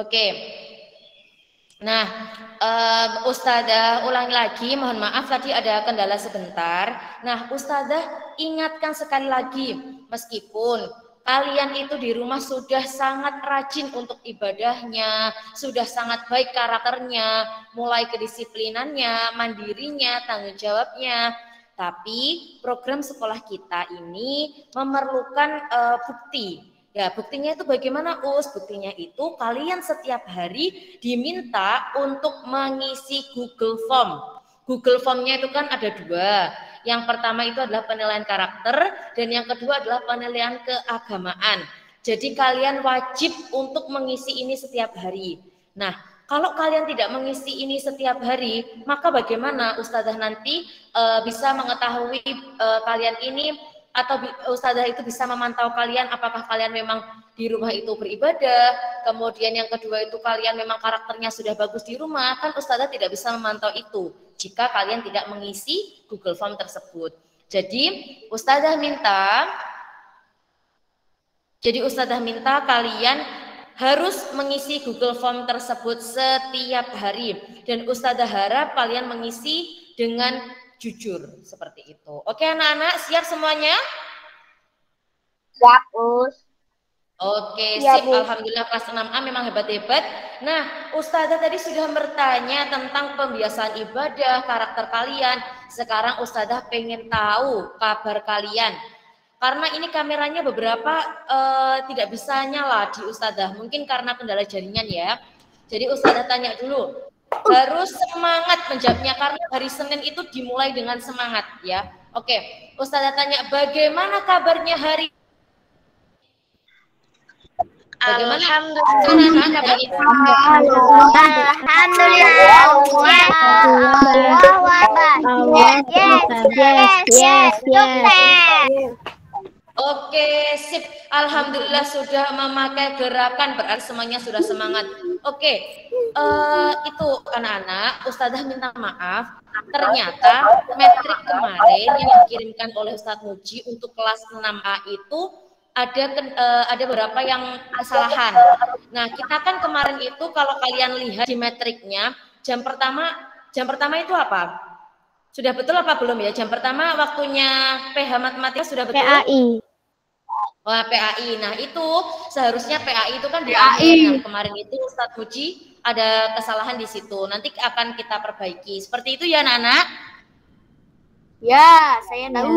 Oke. Nah, Ustazah ulangi lagi, mohon maaf tadi ada kendala sebentar. Nah, Ustazah ingatkan sekali lagi, meskipun kalian itu di rumah sudah sangat rajin untuk ibadahnya, sudah sangat baik karakternya, mulai kedisiplinannya, mandirinya, tanggung jawabnya, tapi program sekolah kita ini memerlukan bukti. Ya, buktinya itu bagaimana, Us? Buktinya itu kalian setiap hari diminta untuk mengisi Google Form. Google Form-nya itu kan ada dua. Yang pertama itu adalah penilaian karakter dan yang kedua adalah penilaian keagamaan. Jadi kalian wajib untuk mengisi ini setiap hari. Nah, kalau kalian tidak mengisi ini setiap hari, maka bagaimana Ustazah nanti bisa mengetahui kalian ini, atau Ustazah itu bisa memantau kalian apakah kalian memang di rumah itu beribadah, kemudian yang kedua itu kalian memang karakternya sudah bagus di rumah, kan Ustazah tidak bisa memantau itu jika kalian tidak mengisi Google Form tersebut. Jadi Ustazah minta kalian harus mengisi Google Form tersebut setiap hari dan Ustazah harap kalian mengisi dengan jujur seperti itu. Oke anak-anak, siap semuanya? Siap, Us. Oke, Siap, sip. Alhamdulillah kelas 6A memang hebat-hebat. Nah, Ustazah tadi sudah bertanya tentang pembiasaan ibadah, karakter kalian. Sekarang Ustazah pengen tahu kabar kalian. Karena ini kameranya beberapa tidak bisa nyala di Ustazah. Mungkin karena kendala jaringan ya. Jadi Ustazah tanya dulu. Harus semangat menjawabnya karena hari Senin itu dimulai dengan semangat ya. Oke, Ustazah tanya bagaimana kabarnya hari bagaimana anak-anak kabarnya? Oke, sip. Alhamdulillah sudah memakai gerakan, berarti semuanya sudah semangat. Oke, itu anak-anak, Ustazah minta maaf. Ternyata metrik kemarin yang dikirimkan oleh Ustadz Muji untuk kelas 6A itu ada beberapa yang kesalahan. Nah, kita kan kemarin itu kalau kalian lihat di metriknya, jam pertama itu apa? Sudah betul apa belum ya? Jam pertama waktunya PH matematika sudah betul? PAI. Wah, PAI. Nah, itu seharusnya PAI itu kan di akhir. Nah, kemarin itu Ustadz Muji ada kesalahan di situ. Nanti akan kita perbaiki. Seperti itu ya, anak-anak? Ya, saya tahu.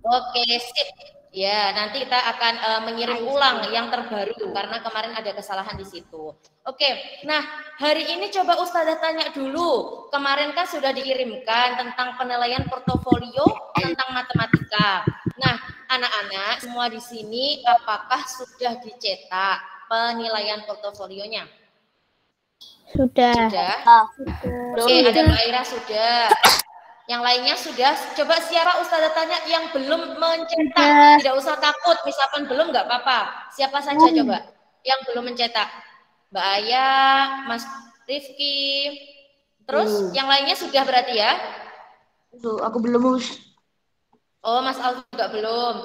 Oke, sip. Ya, nanti kita akan mengirim ulang yang terbaru karena kemarin ada kesalahan di situ. Oke, nah hari ini coba Ustazah tanya dulu. Kemarin kan sudah dikirimkan tentang penilaian portofolio tentang matematika. Nah, anak-anak semua di sini apakah sudah dicetak penilaian portofolionya? Sudah. Sudah? Oke, ada Mbak Ira sudah. Yang lainnya sudah. Coba Siara Ustazah tanya yang belum mencetak. Tidak usah takut, misalkan belum nggak apa-apa. Siapa saja coba yang belum mencetak? Mbak Aya, Mas Rifki. Terus yang lainnya sudah berarti ya? Aku belum. Oh, Mas Alfi juga belum.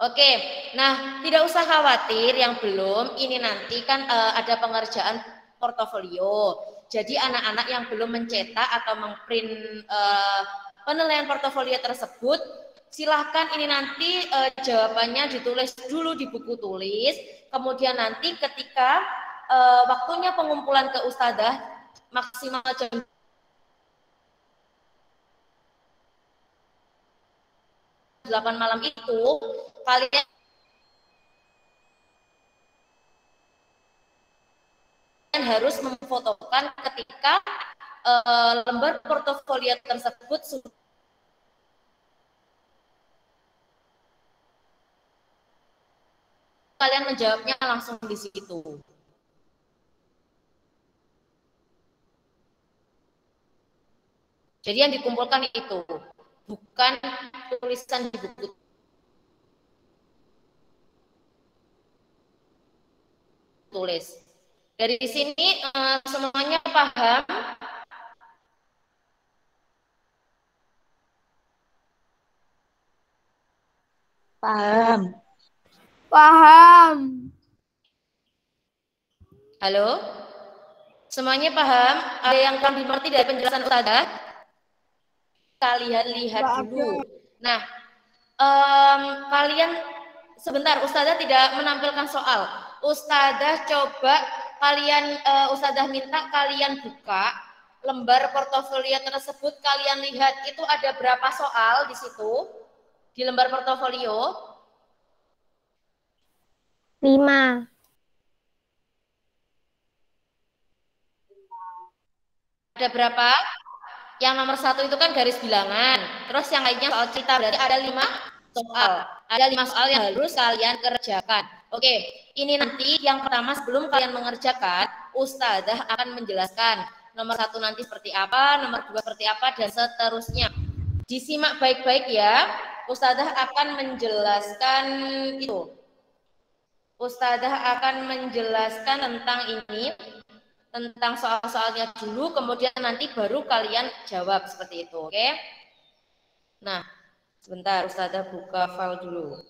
Oke, nah tidak usah khawatir yang belum. Ini nanti kan ada pengerjaan portofolio. Jadi anak-anak yang belum mencetak atau memprint penilaian portofolio tersebut, silahkan ini nanti jawabannya ditulis dulu di buku tulis. Kemudian nanti ketika waktunya pengumpulan ke Ustadzah maksimal jam 8 malam itu, kalian harus memfotokan ketika lembar portofolio tersebut sudah kalian menjawabnya langsung di situ. Jadi yang dikumpulkan itu bukan tulisan di buku tulis. Dari sini semuanya paham? Paham. Paham. Halo? Semuanya paham? Ada yang kurang dimengerti dari penjelasan Ustazah? Kalian lihat dulu. Nah, kalian sebentar, Ustazah tidak menampilkan soal. Ustazah coba kalian, Ustazah minta kalian buka lembar portofolio tersebut, kalian lihat itu ada berapa soal di situ di lembar portofolio? 5. Ada berapa? Yang nomor 1 itu kan garis bilangan. Terus yang lainnya soal cerita, berarti ada 5 soal. Ada 5 soal yang harus kalian kerjakan. Oke, ini nanti yang pertama sebelum kalian mengerjakan, Ustazah akan menjelaskan nomor 1 nanti seperti apa, nomor 2 seperti apa, dan seterusnya. Disimak baik-baik ya. Ustazah akan menjelaskan itu. Ustazah akan menjelaskan tentang ini, tentang soal-soalnya dulu, kemudian nanti baru kalian jawab seperti itu, oke? Nah, sebentar Ustazah buka file dulu.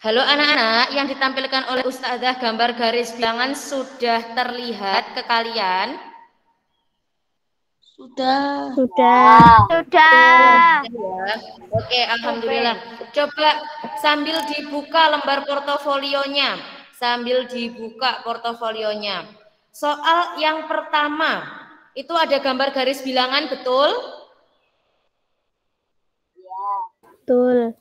Halo anak-anak, yang ditampilkan oleh Ustazah gambar garis bilangan sudah terlihat ke kalian? Sudah. Sudah. Oke, alhamdulillah. Coba sambil dibuka lembar portofolionya. Sambil dibuka portofolionya. Soal yang pertama, itu ada gambar garis bilangan, betul? Betul.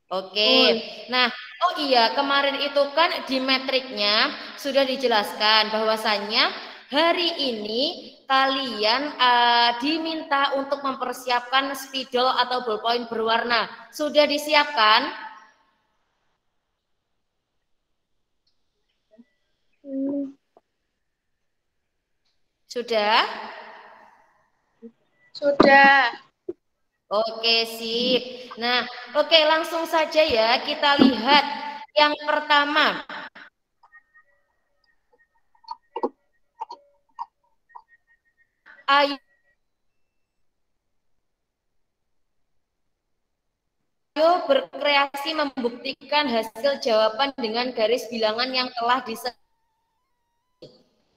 Oke. Nah, oh iya, kemarin itu kan di metriknya sudah dijelaskan bahwasannya hari ini kalian diminta untuk mempersiapkan spidol atau ballpoint berwarna. Sudah disiapkan? Sudah? Sudah. Oke, sip. Nah, oke, langsung saja ya kita lihat yang pertama. Ayo berkreasi membuktikan hasil jawaban dengan garis bilangan yang telah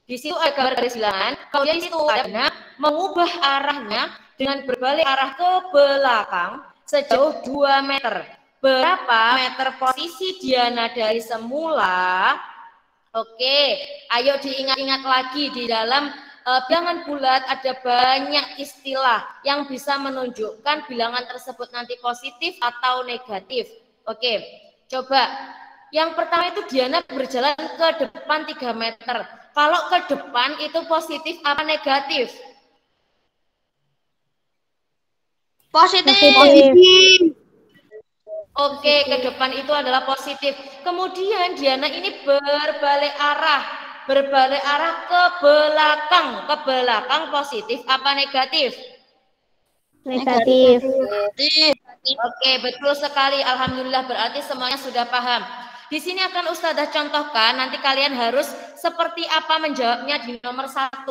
di situ ada gambar garis bilangan, kemudian di situ ada mengubah arahnya dengan berbalik arah ke belakang sejauh 2 meter. Berapa meter posisi Diana dari semula? Oke, ayo diingat-ingat lagi di dalam bilangan bulat ada banyak istilah yang bisa menunjukkan bilangan tersebut nanti positif atau negatif. Oke, coba. Yang pertama itu Diana berjalan ke depan 3 meter. Kalau ke depan itu positif apa negatif? Positif. Oke, ke depan itu adalah positif. Kemudian Diana ini berbalik arah ke belakang. Ke belakang positif apa negatif? Negatif. Oke, betul sekali. Alhamdulillah, berarti semuanya sudah paham. Di sini akan Ustazah contohkan, nanti kalian harus seperti apa menjawabnya di nomor 1.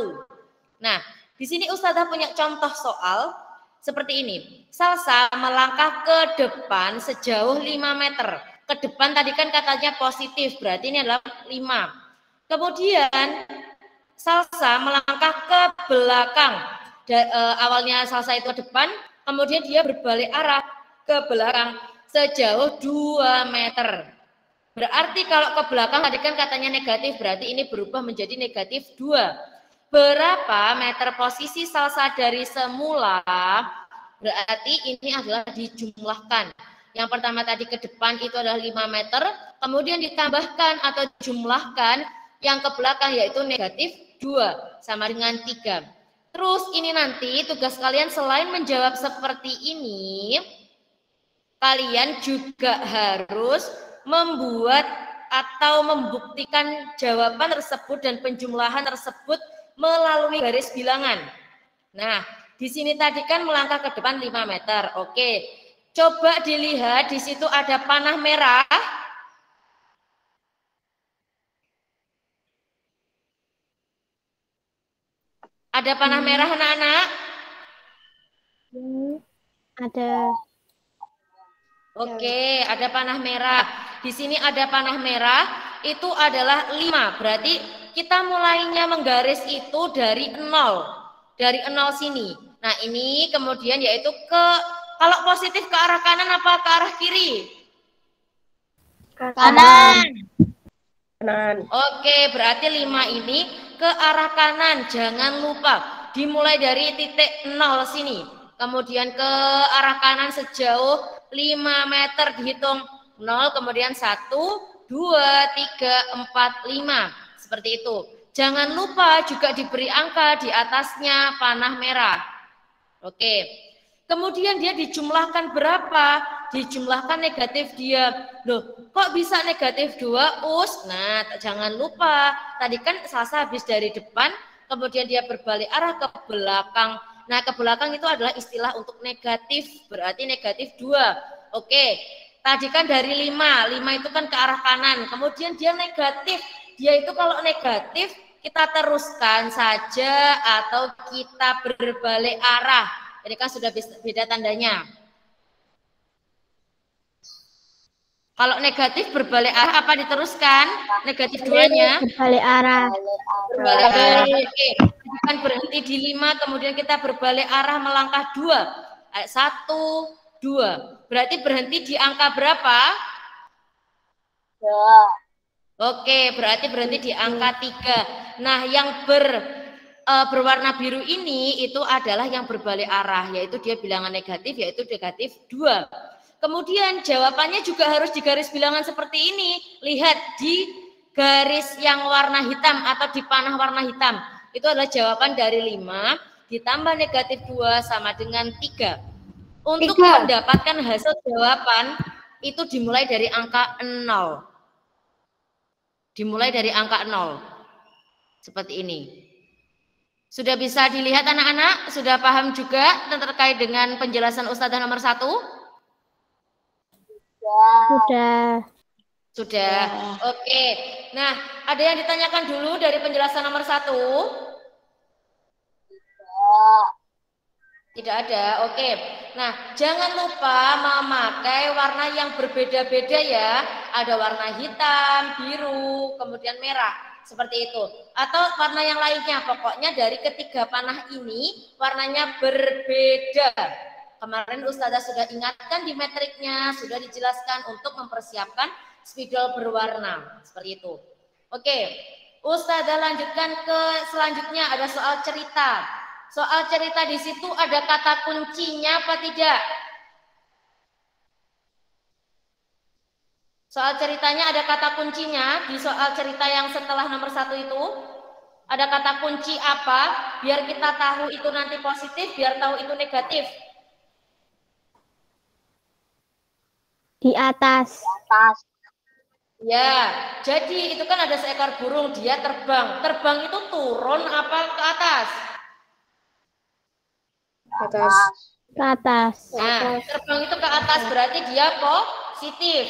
Nah, di sini Ustazah punya contoh soal seperti ini. Salsa melangkah ke depan sejauh 5 meter. Ke depan tadi kan katanya positif, berarti ini adalah 5. Kemudian Salsa melangkah ke belakang. Awalnya Salsa itu ke depan, kemudian dia berbalik arah ke belakang sejauh 2 meter. Berarti kalau ke belakang tadi kan katanya negatif, berarti ini berubah menjadi negatif 2. Berapa meter posisi Salsa dari semula? Berarti ini adalah dijumlahkan. Yang pertama tadi ke depan itu adalah 5 meter, kemudian ditambahkan atau jumlahkan yang ke belakang yaitu negatif 2 sama dengan 3. Terus ini nanti tugas kalian selain menjawab seperti ini, kalian juga harus membuat atau membuktikan jawaban tersebut dan penjumlahan tersebut melalui garis bilangan. Nah, di sini tadi kan melangkah ke depan 5 meter. Oke, coba dilihat di situ ada panah merah. Ada panah merah anak-anak? Ada. Oke, ada panah merah. Di sini ada panah merah, itu adalah 5. Berarti kita mulainya menggaris itu dari 0. Dari 0 sini. Nah, ini kemudian yaitu kalau positif ke arah kanan apa ke arah kiri? Kanan. Kanan. Oke, berarti 5 ini ke arah kanan. Jangan lupa dimulai dari titik 0 sini. Kemudian ke arah kanan sejauh 5 meter dihitung 0, kemudian 1, 2, 3, 4, 5. Seperti itu. Jangan lupa juga diberi angka di atasnya panah merah. Oke. Kemudian dia dijumlahkan berapa? Dijumlahkan negatif dia. Loh, kok bisa negatif 2 us? Nah, jangan lupa. Tadi kan Salsa habis dari depan, kemudian dia berbalik arah ke belakang. Nah, ke belakang itu adalah istilah untuk negatif. Berarti negatif 2. Oke. Tadi kan dari 5. 5 itu kan ke arah kanan. Kemudian dia negatif. Dia itu kalau negatif, kita teruskan saja atau kita berbalik arah. Ini kan sudah beda tandanya. Kalau negatif berbalik arah apa diteruskan? Negatif 2-nya? Berbalik arah. Berbalik arah. Oke. Kita berhenti di 5, kemudian kita berbalik arah melangkah 2. 1, 2. Berarti berhenti di angka berapa? 2. Oke, berarti berhenti di angka 3. Nah, yang berwarna biru ini itu adalah yang berbalik arah, yaitu dia bilangan negatif, yaitu negatif 2. Kemudian jawabannya juga harus di garis bilangan seperti ini. Lihat di garis yang warna hitam atau di panah warna hitam. Itu adalah jawaban dari 5 ditambah negatif 2 sama dengan 3. Untuk mendapatkan hasil jawaban itu dimulai dari angka 0. Dimulai dari angka 0. Seperti ini. Sudah bisa dilihat anak-anak? Sudah paham juga terkait dengan penjelasan Ustazah nomor 1? Sudah. Sudah. Oke. Nah, ada yang ditanyakan dulu dari penjelasan nomor 1? Tidak ada. Oke. Nah, jangan lupa memakai warna yang berbeda-beda ya. Ada warna hitam, biru, kemudian merah. Seperti itu. Atau warna yang lainnya. Pokoknya dari ketiga panah ini warnanya berbeda. Kemarin Ustazah sudah ingatkan di metriknya, sudah dijelaskan untuk mempersiapkan spidol berwarna. Seperti itu. Oke. Ustazah lanjutkan ke selanjutnya, ada soal cerita. Soal cerita di situ ada kata kuncinya apa tidak? Soal ceritanya ada kata kuncinya di soal cerita yang setelah nomor 1 itu. Ada kata kunci apa? Biar kita tahu itu nanti positif, biar tahu itu negatif. Di atas. Ya, jadi itu kan ada seekor burung, dia terbang. Terbang itu turun apa ke atas? Atas. Ke atas. Nah, terbang itu ke atas berarti dia positif.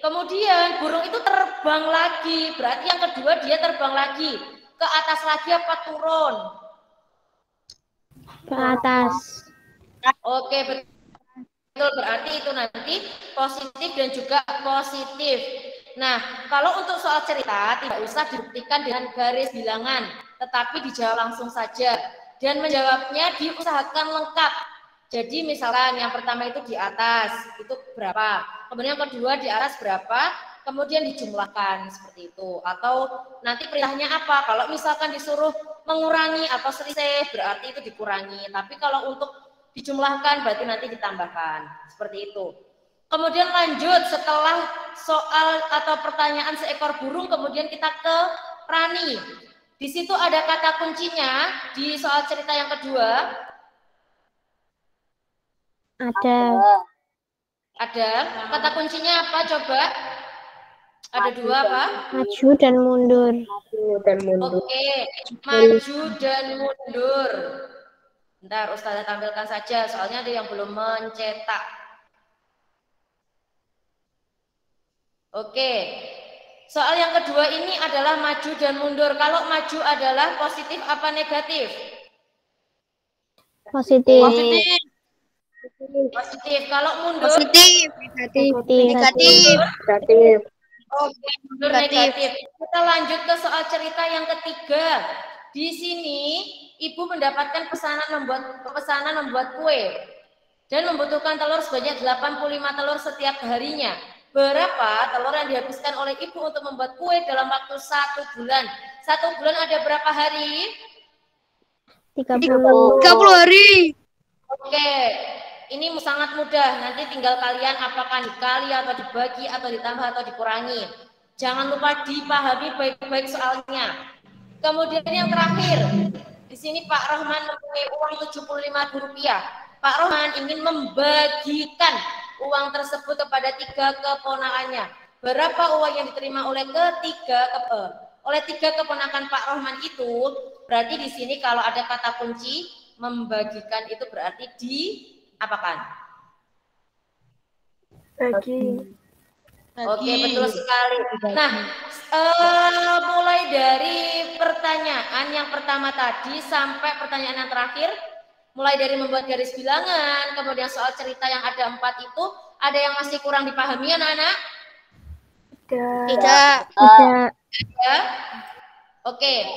Kemudian burung itu terbang lagi, berarti yang kedua dia terbang lagi. Ke atas lagi apa turun? Ke atas. Oke, betul, berarti itu nanti positif dan juga positif. Nah, kalau untuk soal cerita tidak usah dibuktikan dengan garis bilangan, tetapi dijawab langsung saja. Dan menjawabnya diusahakan lengkap. Jadi misalkan yang pertama itu di atas, itu berapa? Kemudian yang kedua di atas berapa? Kemudian dijumlahkan seperti itu. Atau nanti perintahnya apa? Kalau misalkan disuruh mengurangi atau selisih, berarti itu dikurangi. Tapi kalau untuk dijumlahkan berarti nanti ditambahkan. Seperti itu. Kemudian lanjut setelah soal atau pertanyaan seekor burung, kemudian kita ke Rani. Di situ ada kata kuncinya di soal cerita yang kedua. Ada. Ada. Kata kuncinya apa coba? Ada 2 apa? Maju dan mundur. Oke, maju dan mundur. Bentar, Ustazah tampilkan saja, soalnya ada yang belum mencetak. Oke, soal yang kedua ini adalah maju dan mundur. Kalau maju adalah positif apa negatif? Positif. Positif. Positif. Kalau mundur? Positif. Negatif. Negatif. Negatif. Oke, mundur Negatif. negatif. Kita lanjut ke soal cerita yang ketiga. Di sini ibu mendapatkan pesanan membuat kue dan membutuhkan telur sebanyak 85 telur setiap harinya. Berapa telur yang dihabiskan oleh ibu untuk membuat kue dalam waktu 1 bulan? 1 bulan ada berapa hari? 30. 30 hari. Oke, ini sangat mudah. Nanti tinggal kalian apakah dikali atau dibagi atau ditambah atau dikurangi. Jangan lupa dipahami baik-baik soalnya. Kemudian yang terakhir, di sini Pak Rahman mempunyai uang Rp75.000. Pak Rahman ingin membagikan uang tersebut kepada 3 keponakannya. Berapa uang yang diterima oleh tiga keponakan Pak Rahman itu? Berarti di sini kalau ada kata kunci membagikan itu berarti diapakan? Bagi. Oke, betul sekali. Nah, mulai dari pertanyaan yang pertama tadi sampai pertanyaan yang terakhir, mulai dari membuat garis bilangan, kemudian soal cerita yang ada 4 itu, ada yang masih kurang dipahami anak-anak? Tidak. Tidak. Ya. Oke,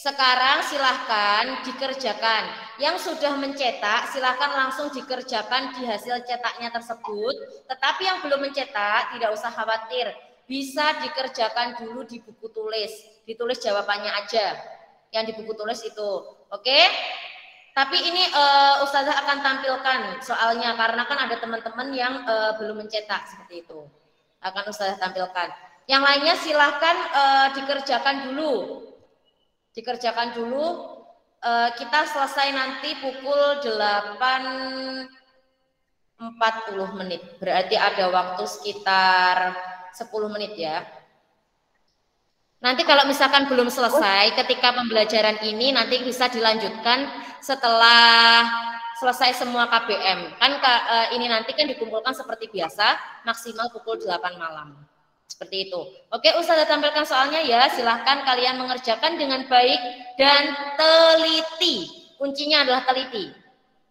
sekarang silahkan dikerjakan. Yang sudah mencetak, silahkan langsung dikerjakan di hasil cetaknya tersebut. Tetapi yang belum mencetak, tidak usah khawatir. Bisa dikerjakan dulu di buku tulis. Ditulis jawabannya aja. Yang di buku tulis itu. Oke? Tapi ini Ustazah akan tampilkan soalnya. Karena kan ada teman-teman yang belum mencetak seperti itu. Akan Ustazah tampilkan. Yang lainnya silahkan dikerjakan dulu. Dikerjakan dulu, kita selesai nanti pukul 8.40 menit. Berarti ada waktu sekitar 10 menit ya. Nanti kalau misalkan belum selesai, ketika pembelajaran ini nanti bisa dilanjutkan setelah selesai semua KBM. Kan ini nanti kan dikumpulkan seperti biasa, maksimal pukul 8 malam. Seperti itu. Oke, Ustazah tampilkan soalnya ya. Silahkan kalian mengerjakan dengan baik dan teliti. Kuncinya adalah teliti.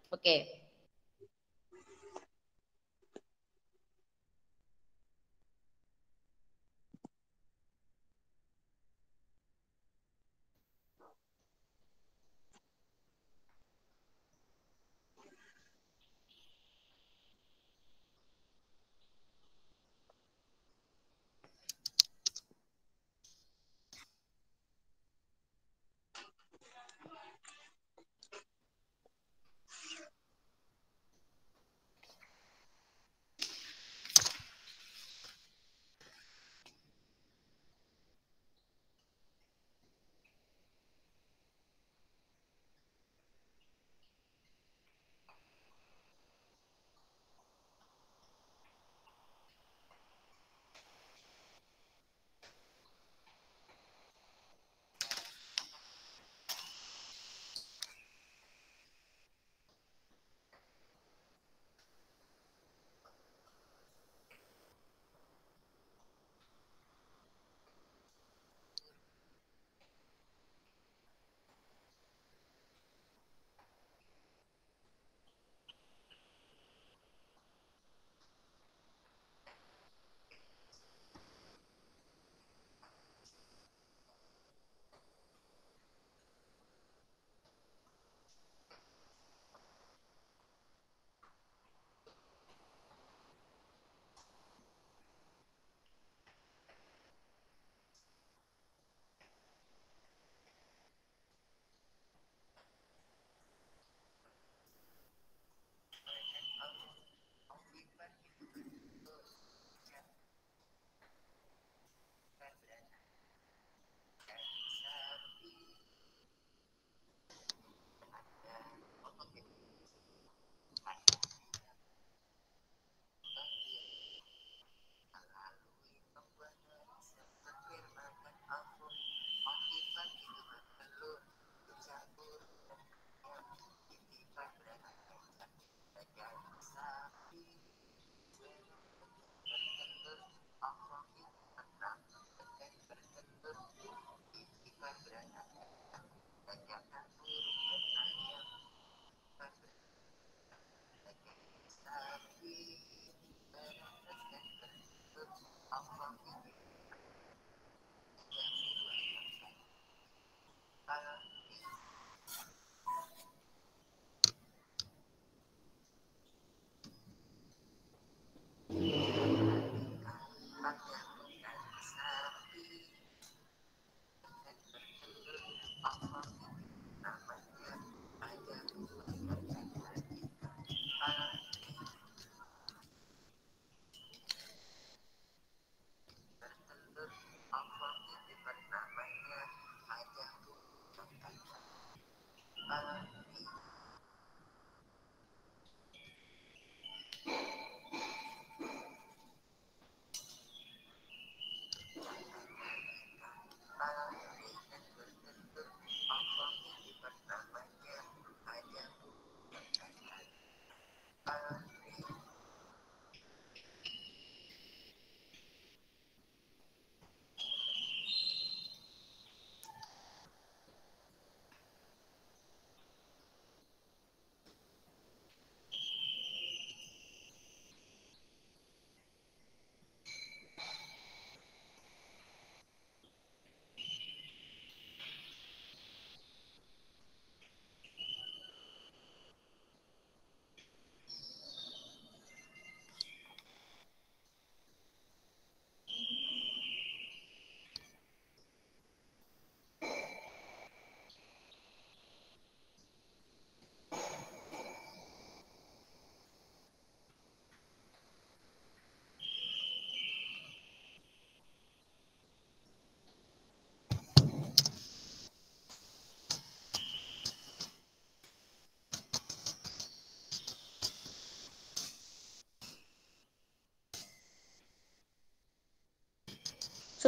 Oke.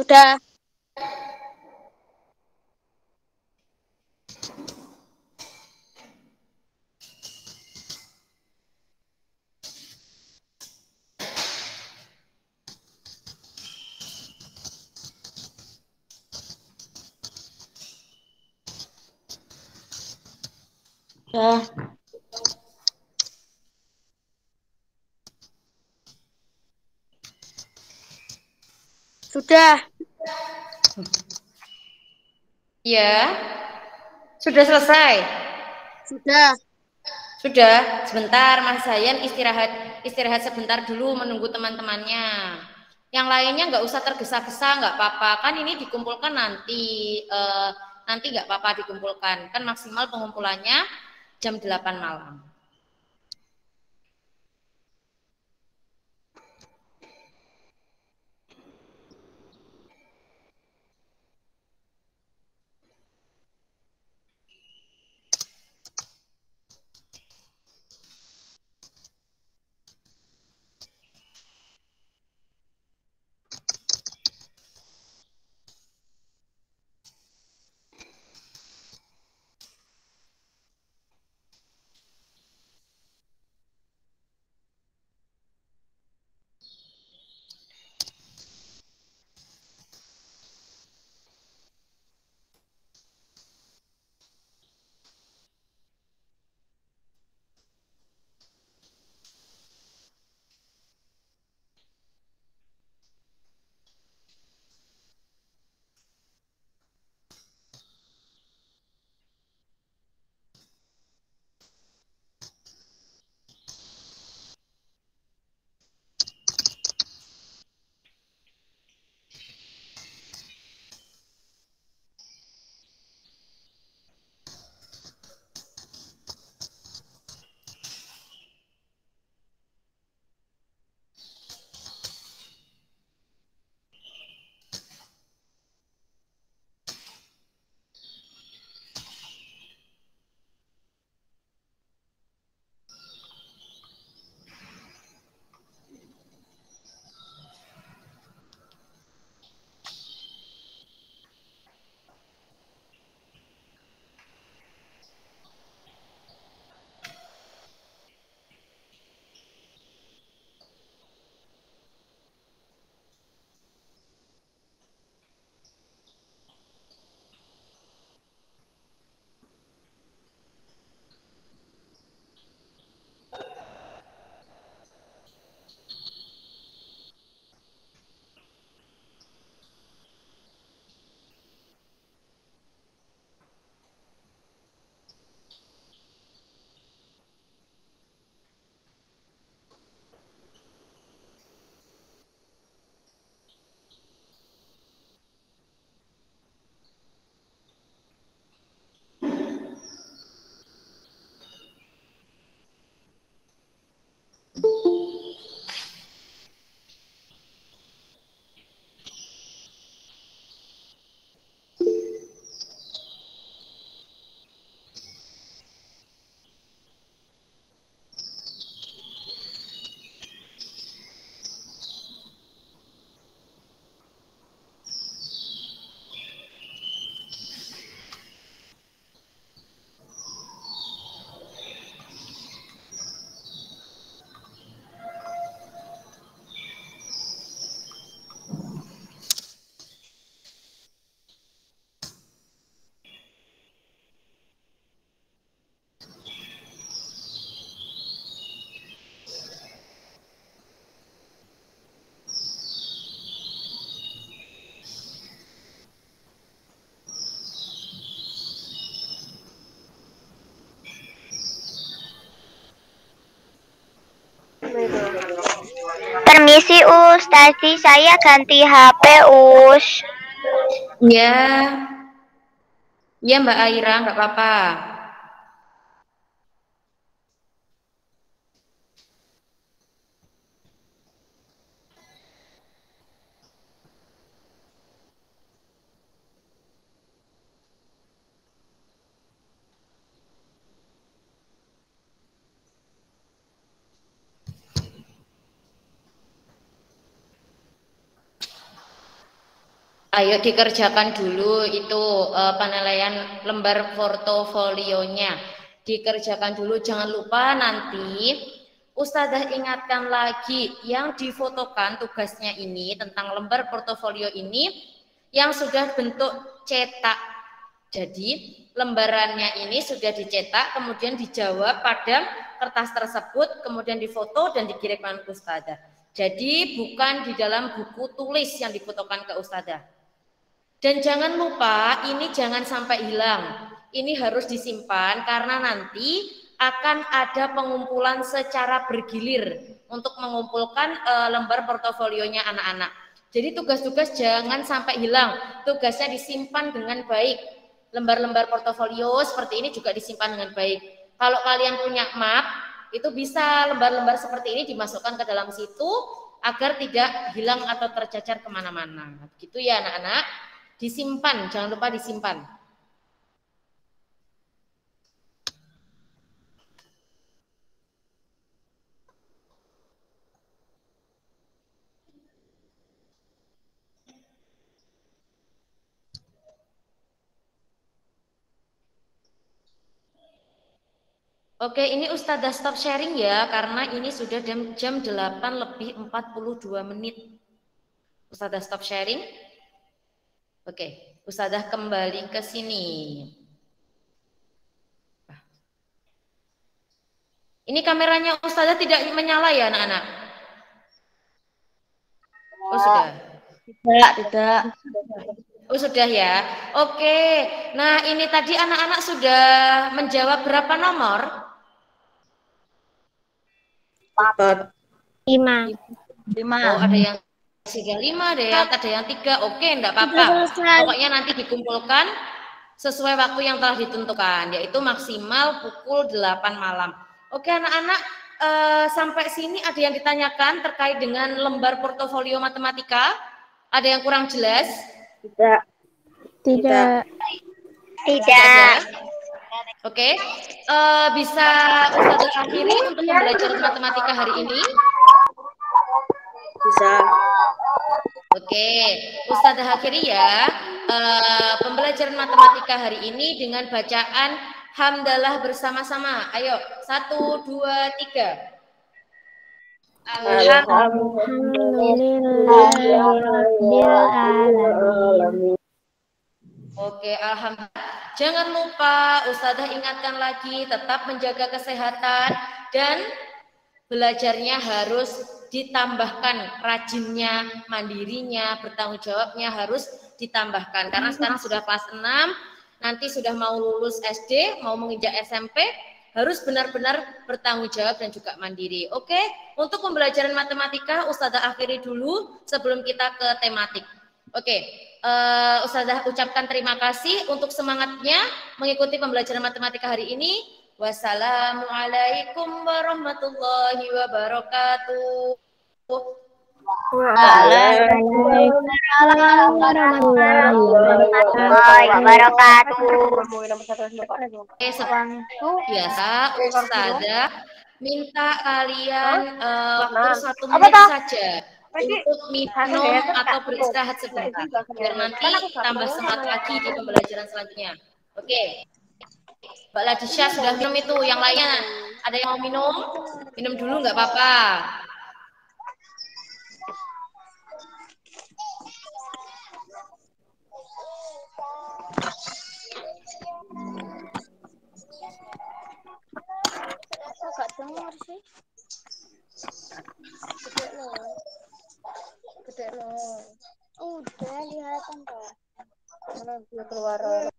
Sudah. Sudah. Sudah. Ya, sudah selesai. Sudah. Sudah, sebentar Mas Zayan istirahat sebentar dulu menunggu teman-temannya. Yang lainnya nggak usah tergesa-gesa, nggak apa-apa. Kan ini dikumpulkan nanti, nanti nggak apa-apa dikumpulkan. Kan maksimal pengumpulannya jam 8 malam. Permisi Us, tadi saya ganti HP Us. Ya, ya Mbak Aira, nggak apa-apa. Ayo dikerjakan dulu itu penilaian lembar portofolionya. Dikerjakan dulu, jangan lupa nanti Ustazah ingatkan lagi yang difotokan tugasnya ini tentang lembar portofolio ini yang sudah bentuk cetak. Jadi lembarannya ini sudah dicetak, kemudian dijawab pada kertas tersebut, kemudian difoto dan dikirimkan ke Ustazah. Jadi bukan di dalam buku tulis yang difotokan ke Ustazah. Dan jangan lupa ini jangan sampai hilang. Ini harus disimpan karena nanti akan ada pengumpulan secara bergilir untuk mengumpulkan lembar portofolionya anak-anak. Jadi tugas-tugas jangan sampai hilang. Tugasnya disimpan dengan baik. Lembar-lembar portofolio seperti ini juga disimpan dengan baik. Kalau kalian punya map, itu bisa lembar-lembar seperti ini dimasukkan ke dalam situ agar tidak hilang atau tercecer kemana-mana. Gitu ya anak-anak. Disimpan, jangan lupa disimpan. Oke, ini Ustazah stop sharing ya, karena ini sudah jam 8 lebih 42 menit. Ustazah stop sharing. Oke, Ustazah kembali ke sini. Ini kameranya Ustazah tidak menyala ya anak-anak? Oh sudah. Tidak. Oh sudah ya. Oke. Nah ini tadi anak-anak sudah menjawab berapa nomor? 4. 5. Oh ada yang 5, ada yang 3. Oke, enggak apa-apa. Pokoknya nanti dikumpulkan sesuai waktu yang telah ditentukan, yaitu maksimal pukul 8 malam. Oke anak-anak, sampai sini ada yang ditanyakan terkait dengan lembar portofolio matematika? Ada yang kurang jelas? Tidak. Tidak. Tidak. Oke, bisa Ustazah akhiri untuk pembelajaran matematika hari ini? Bisa. Oke, Ustazah akhiri ya pembelajaran matematika hari ini dengan bacaan hamdalah bersama-sama. Ayo, 1, 2, 3. Alhamdulillahirrabbilalamin. Oke, alhamdulillah. Jangan lupa Ustazah ingatkan lagi tetap menjaga kesehatan dan belajarnya harus ditambahkan rajinnya, mandirinya, bertanggung jawabnya harus ditambahkan. Karena sekarang sudah kelas 6, nanti sudah mau lulus SD, mau menginjak SMP, harus benar-benar bertanggung jawab dan juga mandiri. Oke, untuk pembelajaran matematika Ustazah akhiri dulu sebelum kita ke tematik. Oke, Ustazah ucapkan terima kasih untuk semangatnya mengikuti pembelajaran matematika hari ini. Wassalamualaikum warahmatullahi wabarakatuh. Waalaikumsalam warahmatullahi wabarakatuh. Biasa Ustazah minta kalian waktu 1 menit saja untuk minum atau beristirahat sebentar biar nanti tambah semangat lagi di pembelajaran selanjutnya. Oke. Mbak Ladisha sudah minum itu, yang lainnya ada yang mau minum? Minum dulu nggak apa-apa. Udah lihatan toh. Keluar.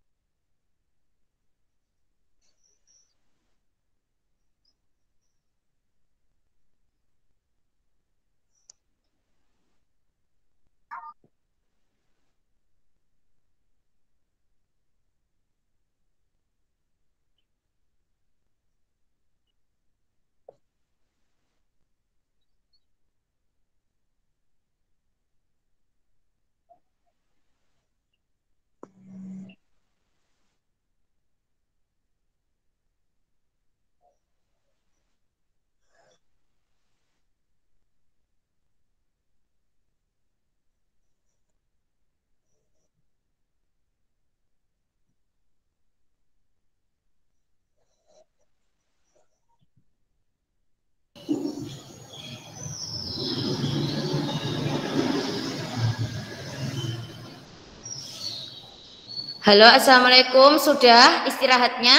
Halo, assalamualaikum. Sudah istirahatnya?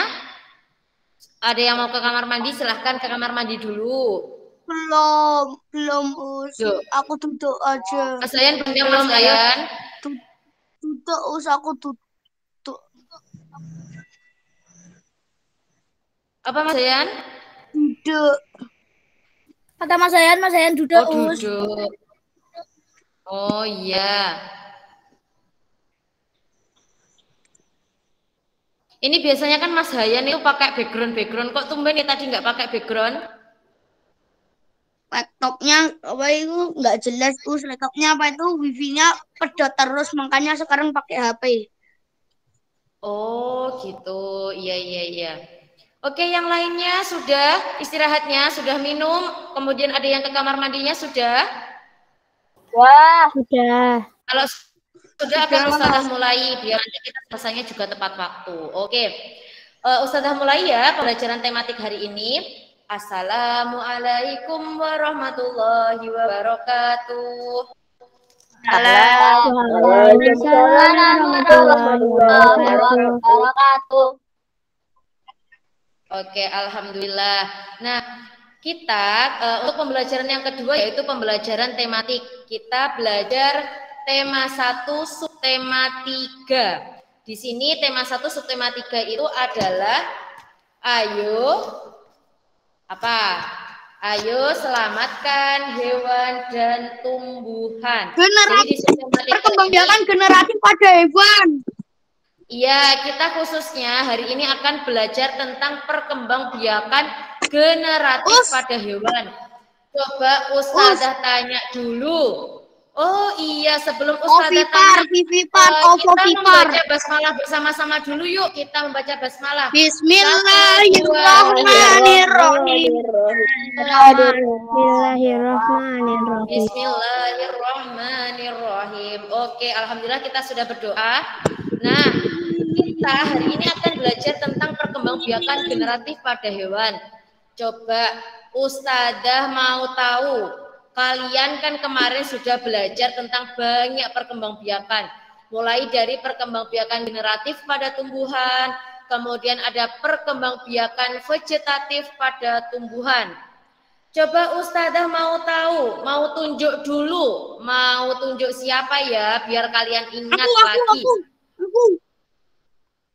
Ada yang mau ke kamar mandi? Silahkan ke kamar mandi dulu. Belum, Us. Duh. Aku duduk aja. Mas Ayan, belum Mas Ayan? Duduk, Us. Aku duduk. Apa Mas Ayan? Duduk. Kata Mas Ayan duduk, Oh, Us. duduk. Oh iya. Ini biasanya kan Mas Hayan itu pakai background. Kok tumben nih tadi nggak pakai background? Laptopnya apa itu nggak jelas, Us. Laptopnya apa itu wifi-nya pedot terus, makanya sekarang pakai HP. Oh gitu, iya. Oke, yang lainnya sudah istirahatnya, sudah minum, kemudian ada yang ke kamar mandinya sudah? Wah, sudah. Kalau sudah akan Ustazah mulai, biar nanti kita selesainya juga tepat waktu. Oke, Ustazah mulai ya pembelajaran tematik hari ini. Assalamualaikum warahmatullahi wabarakatuh. Waalaikumsalam warahmatullahi wabarakatuh. Oke, alhamdulillah. Nah, kita untuk pembelajaran yang kedua yaitu pembelajaran tematik. Kita belajar tema 1 subtema 3. Di sini tema 1 subtema 3 itu adalah Ayo selamatkan hewan dan tumbuhan. Perkembangbiakan generasi pada hewan. Iya, kita khususnya hari ini akan belajar tentang perkembangbiakan generatif pada hewan. Coba Ustazah tanya dulu. Oh iya, sebelum Ustazah tanya, kita membaca basmalah bersama-sama dulu yuk. Kita membaca basmalah. Bismillahirrahmanirrahim. Bismillahirrahmanirrahim. Oke, alhamdulillah kita sudah berdoa. Nah, kita hari ini akan belajar tentang perkembangbiakan generatif pada hewan. Coba Ustazah mau tahu, kalian kan kemarin sudah belajar tentang banyak perkembangbiakan. Mulai dari perkembangbiakan generatif pada tumbuhan, kemudian ada perkembangbiakan vegetatif pada tumbuhan. Coba Ustazah mau tahu, mau tunjuk dulu, mau tunjuk siapa ya, biar kalian ingat lagi.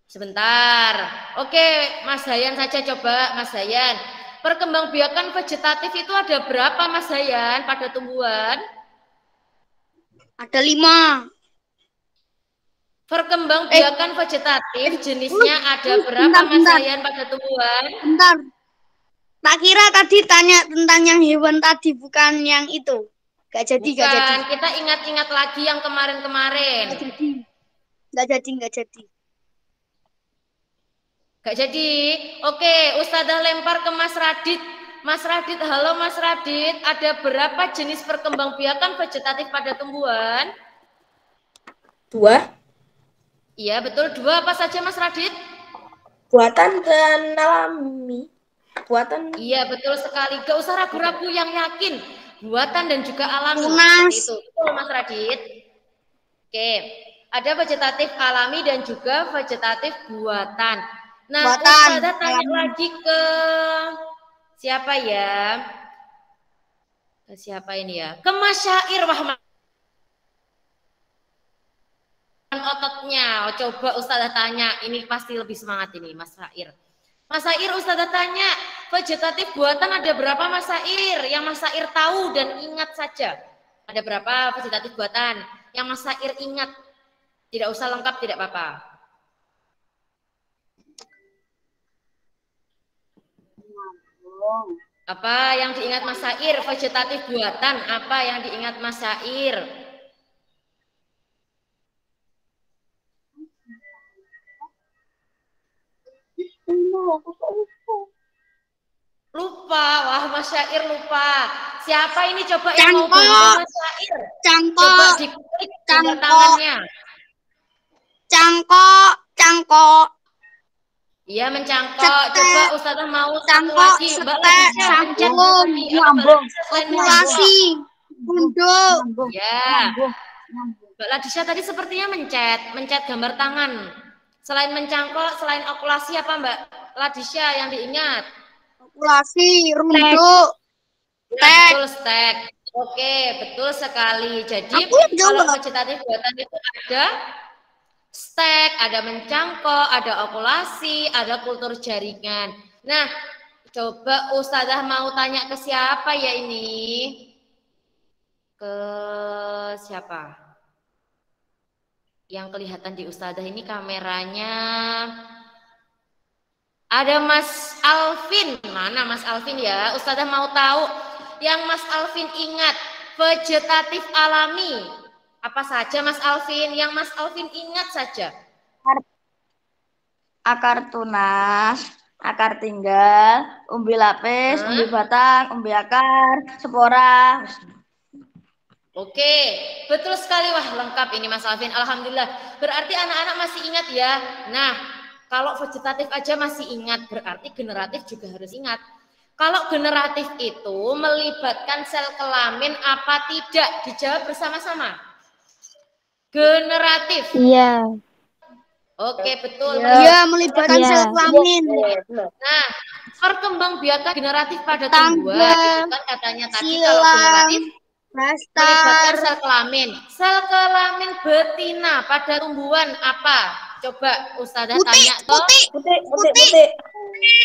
Sebentar. Oke, Mas Hayan saja coba, Mas Hayan. Perkembangbiakan vegetatif itu ada berapa Mas Hayan pada tumbuhan? Ada 5. Perkembangbiakan vegetatif jenisnya ada berapa Mas Hayan pada tumbuhan? Bentar. Tak kira tadi tanya tentang yang hewan tadi, bukan yang itu. Gak jadi. Kita ingat-ingat lagi yang kemarin-kemarin. Gak jadi. Gak jadi. Oke, Ustazah lempar ke Mas Radit. Mas Radit, halo Mas Radit. Ada berapa jenis perkembangbiakan vegetatif pada tumbuhan? 2. Iya, betul. 2 apa saja Mas Radit? Buatan dan alami. Buatan. Iya, betul sekali. Gak usah ragu-ragu, yang yakin. Buatan dan juga alami. Tunas. Itu. Betul Mas Radit. Oke. Ada vegetatif alami dan juga vegetatif buatan. Nah, Ustazah tanya lagi ke siapa ya? Ke siapa ini ya? Ke Mas Syair. Wah, ototnya. Coba Ustazah tanya. Ini pasti lebih semangat ini, Mas Syair. Mas Syair, Ustazah tanya, vegetatif buatan ada berapa Mas Syair? Yang Mas Syair tahu dan ingat saja. Ada berapa vegetatif buatan? Yang Mas Syair ingat. Tidak usah lengkap, tidak apa-apa. Apa yang diingat Mas Syair? Vegetatif buatan. Apa yang diingat Mas Syair? Lupa. Wah, Mas Syair lupa. Siapa ini coba yang mau bantu Mas Syair? Coba diklik tangannya. Cangkok. Iya, mencangkok. Coba Ustazah mau satu lagi. Mbak Ladisha pencet populasi, unduk. Ya. Mbak Ladisha tadi sepertinya mencet gambar tangan. Selain mencangkok, selain okulasi apa Mbak Ladisha yang diingat? Okulasi, runduk, Nah, betul stek. Oke, betul sekali. Jadi kalau vegetatif buatan itu ada stek, ada mencangkok, ada okulasi, ada kultur jaringan. Nah, coba Ustazah mau tanya ke siapa ya ini? Ke siapa? Yang kelihatan di Ustazah ini kameranya. Ada Mas Alvin. Mana Mas Alvin ya? Ustazah mau tahu yang Mas Alvin ingat vegetatif alami. Apa saja Mas Alvin? Yang Mas Alvin ingat saja. Akar tunas, akar tinggal, umbi lapis, umbi batang, umbi akar, spora. Oke, betul sekali. Wah, lengkap ini Mas Alvin. Alhamdulillah. Berarti anak-anak masih ingat ya. Nah, kalau vegetatif aja masih ingat, berarti generatif juga harus ingat. Kalau generatif itu melibatkan sel kelamin apa tidak? Dijawab bersama-sama. Generatif. Iya. Oke, betul. Iya, melibatkan sel kelamin. Nah, perkembangbiakan generatif pada tumbuhan itu kan katanya tadi kalau generatif melibatkan sel kelamin. Sel kelamin betina pada tumbuhan apa? Coba Ustazah tanya toh. Putih.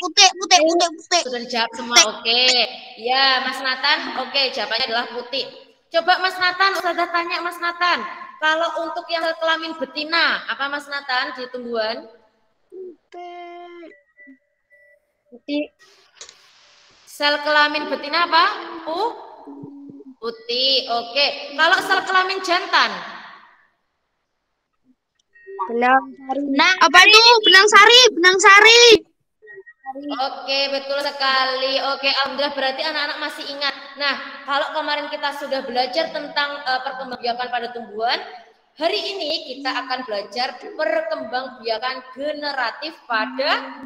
Sudah dijawab semua. Oke. Ya, Mas Nathan. Oke, jawabannya adalah putih. Coba Mas Nathan, Ustazah tanya Mas Nathan. Kalau untuk yang sel kelamin betina, apa Mas Nathan di tumbuhan? Putih. Sel kelamin betina apa? Putih. Oke. Kalau sel kelamin jantan? Benang sari. Apa itu? Benang sari. Oke, betul sekali. Oke, alhamdulillah berarti anak-anak masih ingat. Nah, kalau kemarin kita sudah belajar tentang perkembangbiakan pada tumbuhan, hari ini kita akan belajar perkembangbiakan generatif pada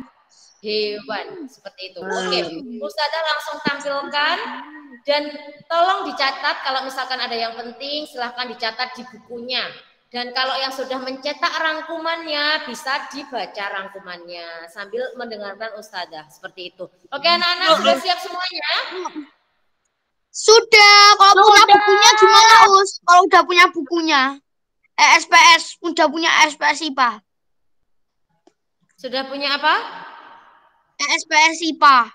hewan. Seperti itu. Oke, Ustazah langsung tampilkan dan tolong dicatat kalau misalkan ada yang penting silahkan dicatat di bukunya. Dan kalau yang sudah mencetak rangkumannya bisa dibaca rangkumannya sambil mendengarkan Ustazah seperti itu. Oke anak-anak sudah siap semuanya? Sudah. Kalau punya bukunya gimana Us? Kalau udah punya bukunya SPS, udah punya SPS IPA. Sudah punya apa? SPS IPA.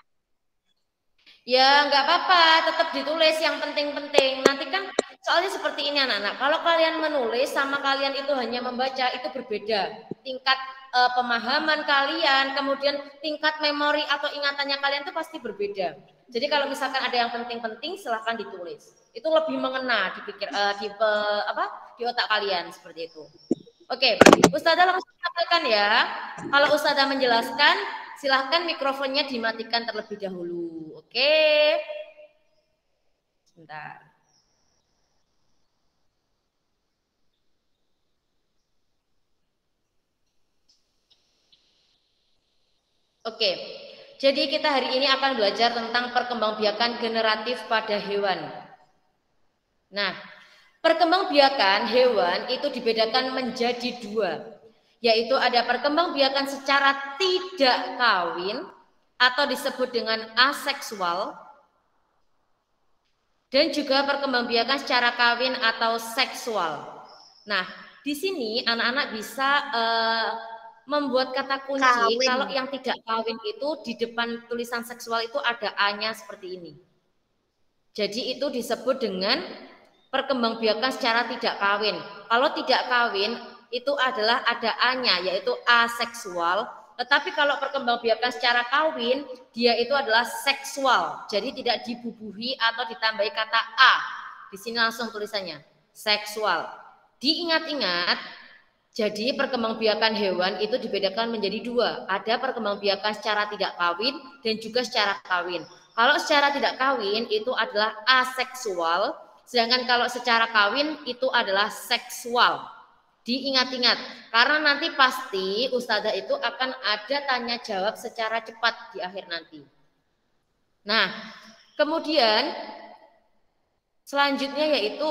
Ya nggak apa-apa, tetap ditulis yang penting-penting. Nanti kan soalnya seperti ini anak-anak. Kalau kalian menulis sama kalian itu hanya membaca itu berbeda. Tingkat pemahaman kalian, kemudian tingkat memori atau ingatannya kalian itu pasti berbeda. Jadi kalau misalkan ada yang penting-penting silahkan ditulis. Itu lebih mengena dipikir di otak kalian seperti itu. Oke, Ustazah langsung sampaikan ya. Kalau Ustazah menjelaskan, silahkan mikrofonnya dimatikan terlebih dahulu. Oke. Sebentar. Oke. Jadi kita hari ini akan belajar tentang perkembangbiakan generatif pada hewan. Nah, perkembangbiakan hewan itu dibedakan menjadi dua. Yaitu ada perkembangbiakan secara tidak kawin atau disebut dengan aseksual dan juga perkembangbiakan secara kawin atau seksual. Nah, di sini anak-anak bisa membuat kata kunci kawin. Kalau yang tidak kawin itu di depan tulisan seksual itu ada A-nya seperti ini. Jadi itu disebut dengan perkembangbiakan secara tidak kawin. Kalau tidak kawin itu adalah ada A-nya yaitu aseksual. Tetapi kalau perkembangbiakan secara kawin dia itu adalah seksual. Jadi tidak dibubuhi atau ditambahi kata A. Di sini langsung tulisannya seksual. Diingat-ingat. Jadi perkembangbiakan hewan itu dibedakan menjadi dua. Ada perkembangbiakan secara tidak kawin dan juga secara kawin. Kalau secara tidak kawin itu adalah aseksual. Sedangkan kalau secara kawin itu adalah seksual. Diingat-ingat, karena nanti pasti Ustazah itu akan ada tanya jawab secara cepat di akhir nanti. Nah, kemudian selanjutnya yaitu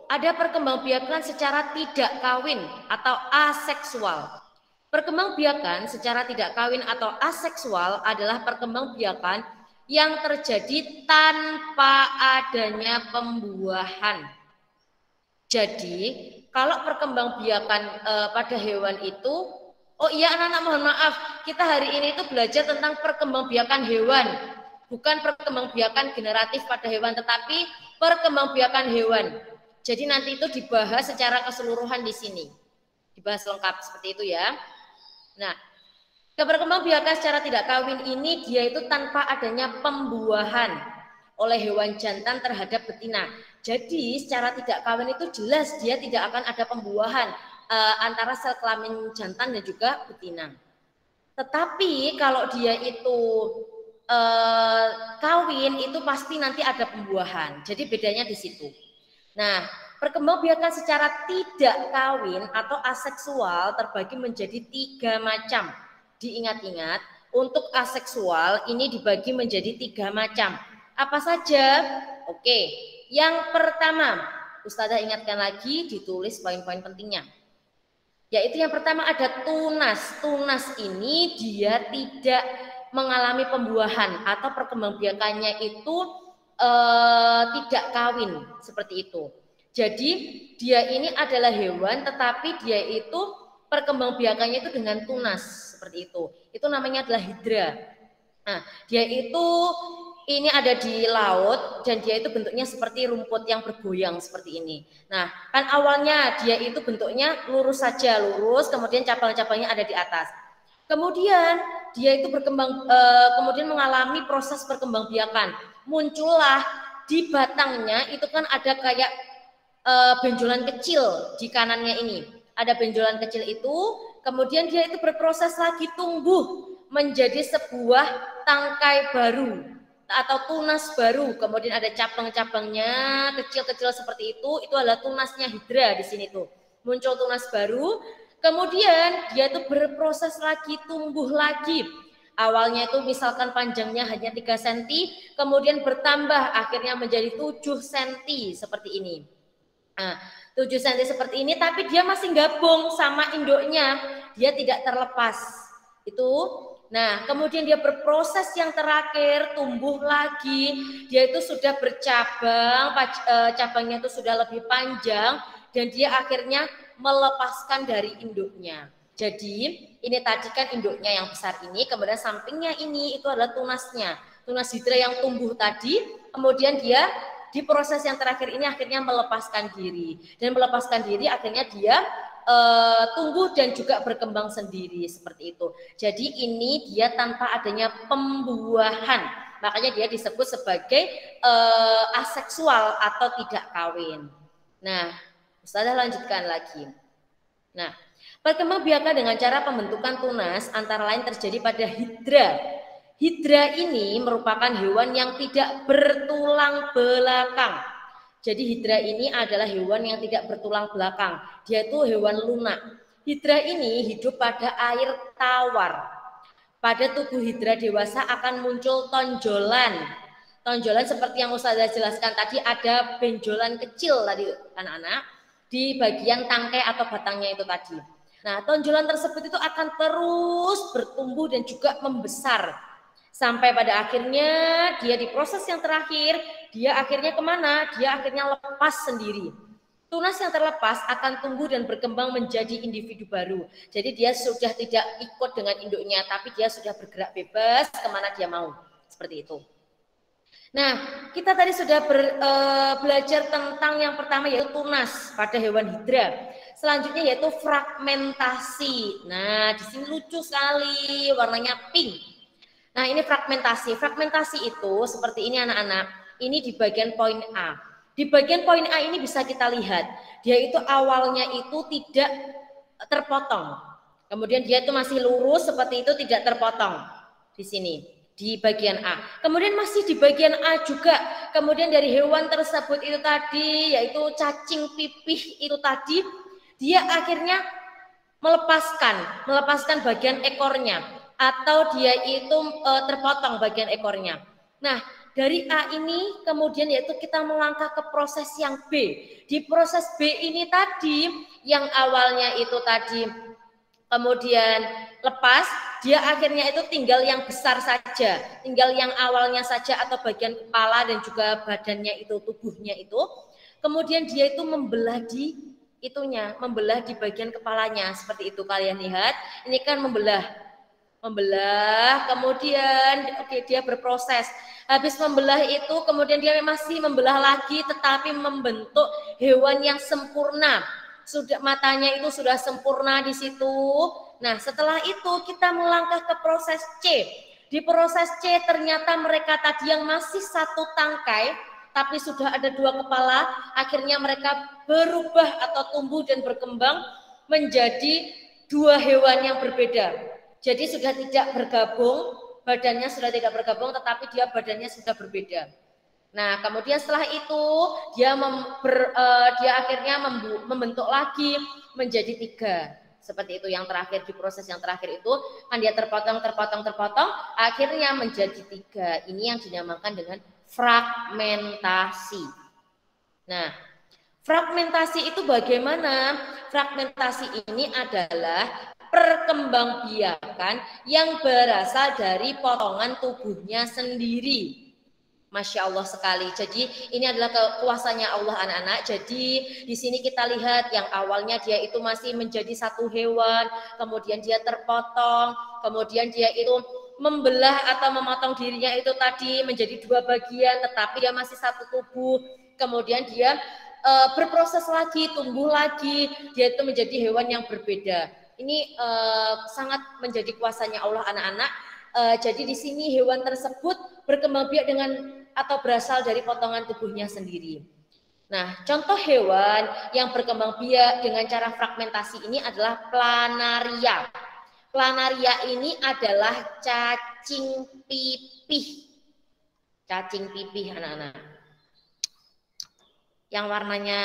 ada perkembangbiakan secara tidak kawin atau aseksual. Perkembangbiakan secara tidak kawin atau aseksual adalah perkembangbiakan yang terjadi tanpa adanya pembuahan. Jadi, kalau perkembangbiakan pada hewan itu, oh iya anak-anak mohon maaf, kita hari ini itu belajar tentang perkembangbiakan hewan, bukan perkembangbiakan generatif pada hewan, tetapi perkembangbiakan hewan. Jadi nanti itu dibahas secara keseluruhan di sini, dibahas lengkap seperti itu ya. Nah, perkembangbiakan secara tidak kawin ini dia itu tanpa adanya pembuahan oleh hewan jantan terhadap betina. Jadi secara tidak kawin itu jelas dia tidak akan ada pembuahan antara sel kelamin jantan dan juga betina. Tetapi kalau dia itu kawin itu pasti nanti ada pembuahan. Jadi bedanya di situ. Nah, perkembangbiakan secara tidak kawin atau aseksual terbagi menjadi 3 macam. Diingat-ingat, untuk aseksual ini dibagi menjadi 3 macam. Apa saja? Oke, yang pertama, Ustazah ingatkan lagi, ditulis poin-poin pentingnya. Yaitu yang pertama ada tunas. Tunas ini dia tidak mengalami pembuahan atau perkembangbiakannya itu tidak kawin seperti itu. Jadi dia ini adalah hewan tetapi dia itu perkembangbiakannya itu dengan tunas seperti itu. Itu namanya adalah hidra. Nah, dia itu ini ada di laut dan dia itu bentuknya seperti rumput yang bergoyang seperti ini. Nah, kan awalnya dia itu bentuknya lurus saja, lurus, kemudian cabang-cabangnya ada di atas. Kemudian dia itu berkembang, kemudian mengalami proses perkembangbiakan. Muncullah di batangnya itu kan ada kayak benjolan kecil di kanannya ini. Ada benjolan kecil itu, kemudian dia itu berproses lagi tumbuh menjadi sebuah tangkai baru atau tunas baru. Kemudian ada cabang-cabangnya kecil-kecil seperti itu adalah tunasnya hidra di sini tuh. Muncul tunas baru, kemudian dia itu berproses lagi, tumbuh lagi. Awalnya itu misalkan panjangnya hanya 3 cm, kemudian bertambah akhirnya menjadi 7 cm seperti ini. Nah, 7 cm seperti ini, tapi dia masih gabung sama induknya, dia tidak terlepas. Itu, nah kemudian dia berproses yang terakhir, tumbuh lagi, dia itu sudah bercabang, cabangnya itu sudah lebih panjang, dan dia akhirnya melepaskan dari induknya. Jadi ini tadi kan induknya yang besar ini, kemudian sampingnya ini itu adalah tunasnya, tunas hidra yang tumbuh tadi, kemudian dia di proses yang terakhir ini akhirnya melepaskan diri, dan melepaskan diri akhirnya dia tumbuh dan juga berkembang sendiri seperti itu. Jadi ini dia tanpa adanya pembuahan, makanya dia disebut sebagai aseksual atau tidak kawin. Nah, Ustazah lanjutkan lagi. Nah, perkembangbiakan dengan cara pembentukan tunas antara lain terjadi pada hidra. Hidra ini merupakan hewan yang tidak bertulang belakang. Jadi hidra ini adalah hewan yang tidak bertulang belakang. Dia itu hewan lunak. Hidra ini hidup pada air tawar. Pada tubuh hidra dewasa akan muncul tonjolan. Tonjolan seperti yang Ustazah jelaskan tadi, ada benjolan kecil tadi anak-anak di bagian tangkai atau batangnya itu tadi. Nah, tonjolan tersebut itu akan terus bertumbuh dan juga membesar. Sampai pada akhirnya dia di proses yang terakhir, dia akhirnya kemana? Dia akhirnya lepas sendiri. Tunas yang terlepas akan tumbuh dan berkembang menjadi individu baru. Jadi dia sudah tidak ikut dengan induknya, tapi dia sudah bergerak bebas kemana dia mau. Seperti itu. Nah, kita tadi sudah belajar tentang yang pertama yaitu tunas pada hewan hidra. Selanjutnya yaitu fragmentasi. Nah, di sini lucu sekali, warnanya pink. Nah, ini fragmentasi. Fragmentasi itu seperti ini anak-anak. Ini di bagian poin A. Di bagian poin A ini bisa kita lihat, dia itu awalnya itu tidak terpotong. Kemudian dia itu masih lurus seperti itu, tidak terpotong. Di sini. Di bagian A. Kemudian masih di bagian A juga. Kemudian dari hewan tersebut itu tadi, yaitu cacing pipih itu tadi, dia akhirnya melepaskan bagian ekornya. Atau dia itu terpotong bagian ekornya. Nah, dari A ini kemudian yaitu kita melangkah ke proses yang B. Di proses B ini tadi, yang awalnya itu tadi kemudian lepas, dia akhirnya itu tinggal yang besar saja, tinggal yang awalnya saja atau bagian kepala dan juga badannya itu, tubuhnya itu. Kemudian dia itu membelah di itunya, membelah di bagian kepalanya, seperti itu kalian lihat. Ini kan membelah, kemudian dia berproses. Habis membelah itu, kemudian dia masih membelah lagi, tetapi membentuk hewan yang sempurna. Sudah matanya itu sudah sempurna di situ. Nah, setelah itu kita melangkah ke proses C. Di proses C ternyata mereka tadi yang masih satu tangkai, tapi sudah ada dua kepala, akhirnya mereka berubah atau tumbuh dan berkembang menjadi dua hewan yang berbeda. Jadi sudah tidak bergabung, badannya sudah tidak bergabung, tetapi dia badannya sudah berbeda. Nah, kemudian setelah itu dia akhirnya membentuk lagi menjadi 3. Seperti itu yang terakhir, di proses yang terakhir itu kan dia terpotong, akhirnya menjadi 3. Ini yang dinamakan dengan fragmentasi. Nah, fragmentasi itu bagaimana? Fragmentasi ini adalah perkembangbiakan yang berasal dari potongan tubuhnya sendiri. Masya Allah sekali. Jadi ini adalah kekuasaannya Allah anak-anak. Jadi di sini kita lihat yang awalnya dia itu masih menjadi satu hewan, kemudian dia terpotong, kemudian dia itu membelah atau memotong dirinya itu tadi menjadi 2 bagian, tetapi dia masih satu tubuh. Kemudian dia berproses lagi, tumbuh lagi, dia itu menjadi hewan yang berbeda. Ini sangat menjadi kuasanya Allah anak-anak. Jadi di sini hewan tersebut berkembang biak dengan atau berasal dari potongan tubuhnya sendiri. Nah, contoh hewan yang berkembang biak dengan cara fragmentasi ini adalah planaria. Planaria ini adalah cacing pipih. Cacing pipih anak-anak. Yang warnanya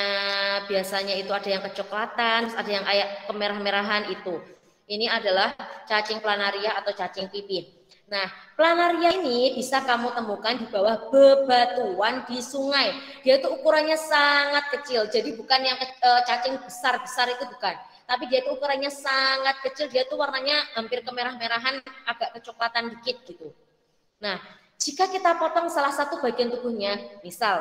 biasanya itu ada yang kecoklatan, ada yang kayak kemerah-merahan itu. Ini adalah cacing planaria atau cacing pipih. Nah, planaria ini bisa kamu temukan di bawah bebatuan di sungai. Dia itu ukurannya sangat kecil, jadi bukan yang cacing besar-besar itu bukan. Tapi dia itu ukurannya sangat kecil, dia itu warnanya hampir kemerah-merahan, agak kecoklatan dikit gitu. Nah, jika kita potong salah satu bagian tubuhnya, misal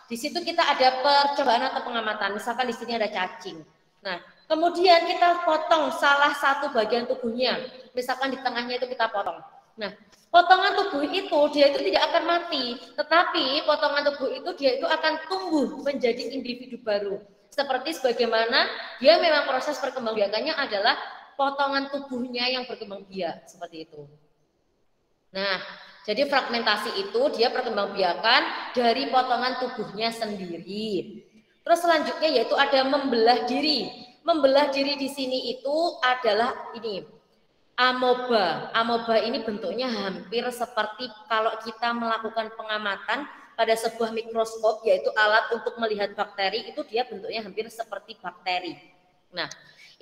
di situ kita ada percobaan atau pengamatan, misalkan di sini ada cacing. Nah, kemudian kita potong salah satu bagian tubuhnya, misalkan di tengahnya itu kita potong. Nah, potongan tubuh itu dia itu tidak akan mati, tetapi potongan tubuh itu dia itu akan tumbuh menjadi individu baru. Seperti sebagaimana dia memang proses perkembangbiakannya adalah potongan tubuhnya yang berkembang biak seperti itu. Nah, jadi fragmentasi itu dia perkembangbiakan dari potongan tubuhnya sendiri. Terus selanjutnya yaitu ada membelah diri. Membelah diri di sini itu adalah ini. Amoeba. Amoeba ini bentuknya hampir seperti kalau kita melakukan pengamatan pada sebuah mikroskop, yaitu alat untuk melihat bakteri, itu dia bentuknya hampir seperti bakteri. Nah,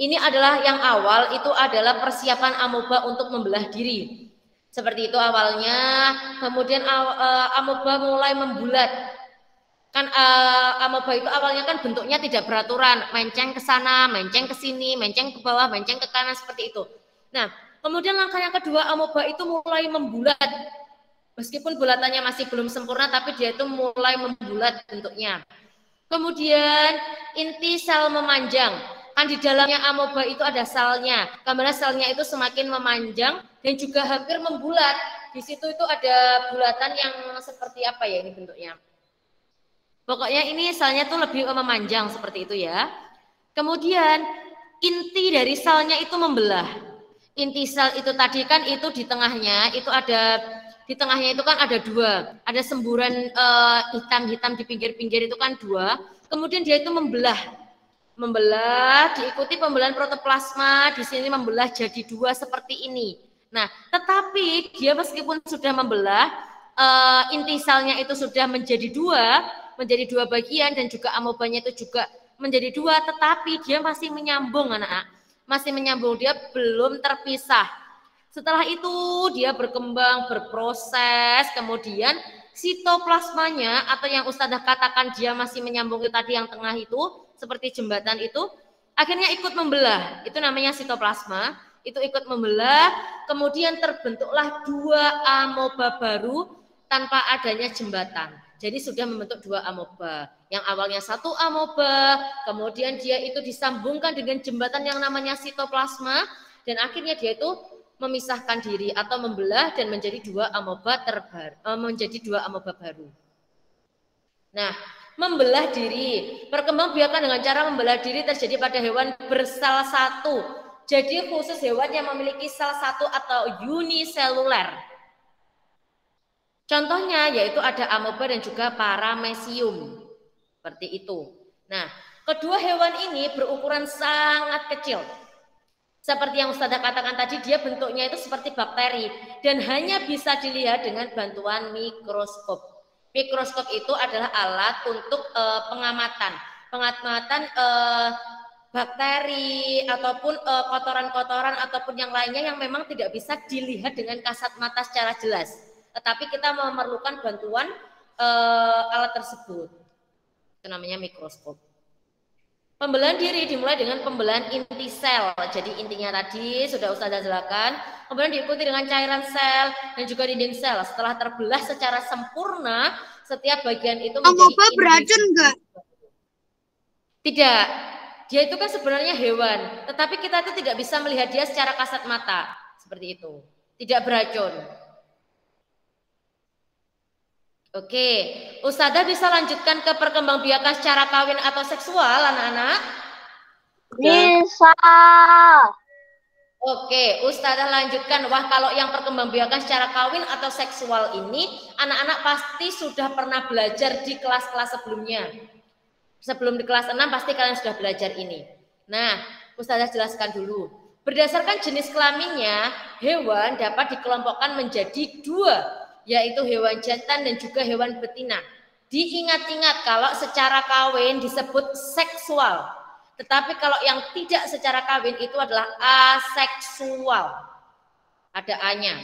ini adalah yang awal, itu adalah persiapan amoeba untuk membelah diri. Seperti itu awalnya, kemudian amoeba mulai membulat. Kan amoeba itu awalnya kan bentuknya tidak beraturan, menceng ke sana, menceng ke sini, menceng ke bawah, menceng ke kanan, seperti itu. Nah, kemudian langkah yang kedua, amoeba itu mulai membulat. Meskipun bulatannya masih belum sempurna, tapi dia itu mulai membulat bentuknya. Kemudian inti sel memanjang. Kan di dalamnya amoeba itu ada selnya. Karena selnya itu semakin memanjang dan juga hampir membulat. Di situ itu ada bulatan yang seperti apa ya ini bentuknya. Pokoknya ini selnya tuh lebih memanjang seperti itu ya. Kemudian inti dari selnya itu membelah. Inti sel itu tadi kan itu di tengahnya itu ada, di tengahnya itu kan ada 2, ada semburan hitam-hitam di pinggir-pinggir itu kan 2. Kemudian dia itu membelah, diikuti pembelahan protoplasma, di sini membelah jadi 2 seperti ini. Nah, tetapi dia meskipun sudah membelah, inti selnya itu sudah menjadi 2 bagian dan juga amobanya itu juga menjadi 2, tetapi dia masih menyambung anak-anak. Masih menyambung, dia belum terpisah. Setelah itu dia berkembang, berproses, kemudian sitoplasmanya atau yang Ustadzah katakan dia masih menyambung itu tadi yang tengah itu, seperti jembatan itu, akhirnya ikut membelah. Itu namanya sitoplasma. itu ikut membelah, kemudian terbentuklah 2 amoeba baru tanpa adanya jembatan. Jadi sudah membentuk 2 amoeba. Yang awalnya 1 amoeba, kemudian dia itu disambungkan dengan jembatan yang namanya sitoplasma, dan akhirnya dia itu memisahkan diri atau membelah dan menjadi 2 amoeba baru. Nah, membelah diri, perkembangbiakan dengan cara membelah diri terjadi pada hewan bersel satu. Jadi khusus hewan yang memiliki sel satu atau uniseluler. Contohnya yaitu ada amoeba dan juga paramecium. Seperti itu. Nah, kedua hewan ini berukuran sangat kecil. Seperti yang Ustazah katakan tadi, dia bentuknya itu seperti bakteri dan hanya bisa dilihat dengan bantuan mikroskop. Mikroskop itu adalah alat untuk pengamatan bakteri ataupun kotoran-kotoran ataupun yang lainnya yang memang tidak bisa dilihat dengan kasat mata secara jelas. Tetapi kita memerlukan bantuan alat tersebut. Itu namanya mikroskop. Pembelahan diri dimulai dengan pembelahan inti sel. Jadi intinya tadi sudah Ustazah jelaskan. Kemudian diikuti dengan cairan sel dan juga dinding sel. Setelah terbelah secara sempurna, setiap bagian itu menjadi amoeba beracun enggak? Tidak. Dia itu kan sebenarnya hewan, tetapi kita itu tidak bisa melihat dia secara kasat mata. Seperti itu. Tidak beracun. Oke, Ustazah bisa lanjutkan ke perkembangbiakan secara kawin atau seksual, anak-anak? Bisa. Oke, Ustazah lanjutkan. Wah, kalau yang perkembangbiakan secara kawin atau seksual ini, anak-anak pasti sudah pernah belajar di kelas-kelas sebelumnya. Sebelum di kelas 6 pasti kalian sudah belajar ini. Nah, Ustazah jelaskan dulu. Berdasarkan jenis kelaminnya, hewan dapat dikelompokkan menjadi 2. Yaitu hewan jantan dan juga hewan betina. Diingat-ingat kalau secara kawin disebut seksual. Tetapi kalau yang tidak secara kawin itu adalah aseksual. Ada A-nya.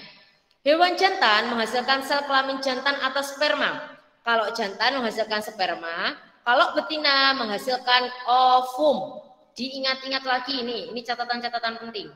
Hewan jantan menghasilkan sel kelamin jantan atau sperma. Kalau jantan menghasilkan sperma, kalau betina menghasilkan ovum. Diingat-ingat lagi ini catatan-catatan penting.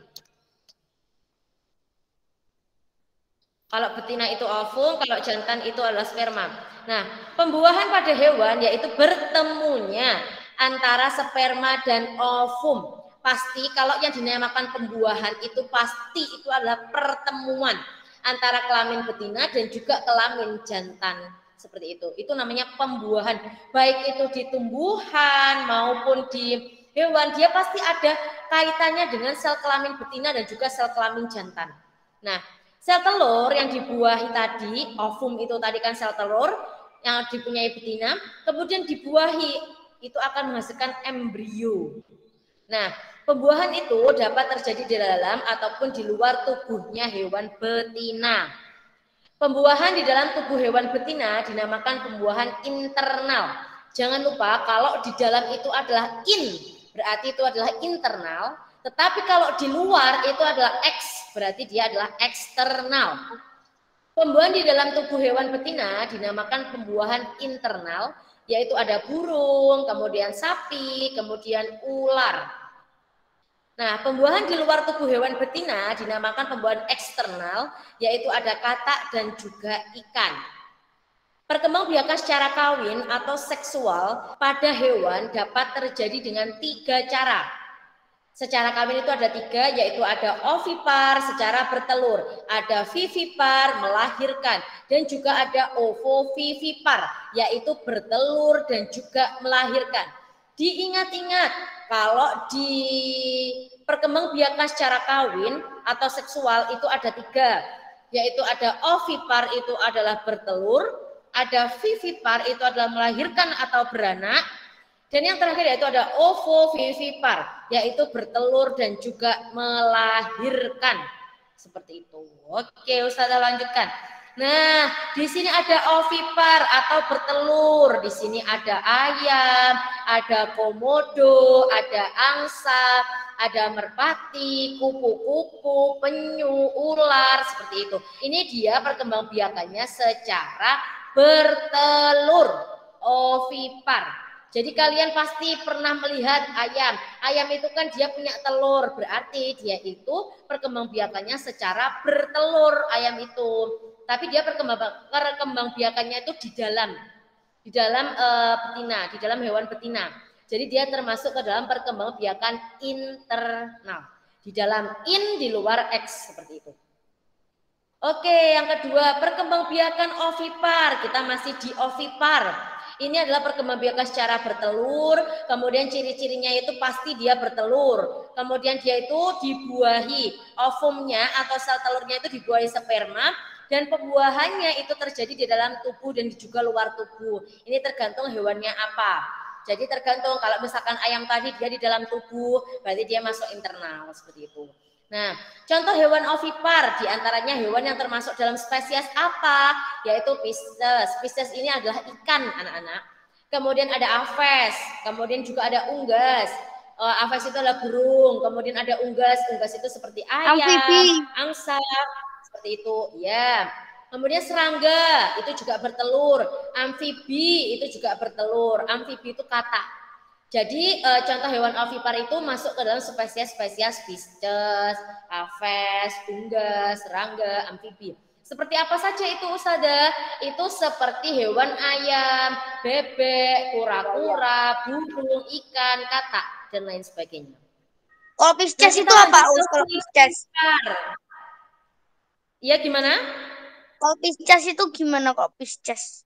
Kalau betina itu ovum, kalau jantan itu adalah sperma. Nah, pembuahan pada hewan yaitu bertemunya antara sperma dan ovum. Pasti kalau yang dinamakan pembuahan itu pasti itu adalah pertemuan antara kelamin betina dan juga kelamin jantan. Seperti itu. Itu namanya pembuahan. Baik itu di tumbuhan maupun di hewan, dia pasti ada kaitannya dengan sel kelamin betina dan juga sel kelamin jantan. Nah, sel telur yang dibuahi tadi, ovum itu tadi kan sel telur yang dipunyai betina, kemudian dibuahi itu akan menghasilkan embrio. Nah, pembuahan itu dapat terjadi di dalam ataupun di luar tubuhnya hewan betina. Pembuahan di dalam tubuh hewan betina dinamakan pembuahan internal. Jangan lupa kalau di dalam itu adalah berarti itu adalah internal. Tetapi kalau di luar itu adalah X, berarti dia adalah eksternal. Pembuahan di dalam tubuh hewan betina dinamakan pembuahan internal, yaitu ada burung, kemudian sapi, kemudian ular. Nah, pembuahan di luar tubuh hewan betina dinamakan pembuahan eksternal, yaitu ada katak dan juga ikan. Perkembangbiakan secara kawin atau seksual pada hewan dapat terjadi dengan 3 cara. Secara kawin itu ada 3, yaitu ada ovipar secara bertelur, ada vivipar melahirkan, dan juga ada ovovivipar yaitu bertelur dan juga melahirkan. Diingat-ingat kalau di perkembangbiakan secara kawin atau seksual itu ada 3, yaitu ada ovipar itu adalah bertelur, ada vivipar itu adalah melahirkan atau beranak, dan yang terakhir yaitu ada ovovivipar, yaitu bertelur dan juga melahirkan. Seperti itu. Oke, Ustazah lanjutkan. Nah, di sini ada ovipar atau bertelur. Di sini ada ayam, ada komodo, ada angsa, ada merpati, kupu-kupu, penyu, ular, seperti itu. Ini dia perkembangbiakannya secara bertelur, ovipar. Jadi kalian pasti pernah melihat ayam. Ayam itu kan dia punya telur, berarti dia itu perkembangbiakannya secara bertelur ayam itu. Tapi dia perkembangbiakannya itu di dalam betina, di dalam hewan betina. Jadi dia termasuk ke dalam perkembangbiakan internal. Di dalam di luar X seperti itu. Oke, yang kedua perkembangbiakan ovipar. Kita masih di ovipar. Ini adalah perkembangbiakan secara bertelur. Kemudian ciri-cirinya itu pasti dia bertelur. Kemudian dia itu dibuahi ovumnya atau sel telurnya itu dibuahi sperma. Dan pembuahannya itu terjadi di dalam tubuh dan juga luar tubuh. Ini tergantung hewannya apa. Jadi tergantung kalau misalkan ayam tadi dia di dalam tubuh, berarti dia masuk internal seperti itu. Nah, contoh hewan ovipar diantaranya hewan yang termasuk dalam spesies apa? Yaitu Pisces. Pisces ini adalah ikan anak-anak. Kemudian ada aves, kemudian juga ada unggas. Aves itu adalah burung, kemudian ada unggas. Unggas itu seperti ayam, angsa, seperti itu. Ya. Kemudian serangga itu juga bertelur, amfibi itu juga bertelur, amfibi itu katak. Jadi contoh hewan ovipar itu masuk ke dalam spesies-spesies Pisces, aves, unggas, serangga, amfibi. Seperti apa saja itu Ustazah? Itu seperti hewan ayam, bebek, kura-kura, burung, ikan, katak, dan lain sebagainya. Kalau Pisces itu apa Kalau Pisces? Iya gimana? Kalau Pisces itu gimana kok Pisces?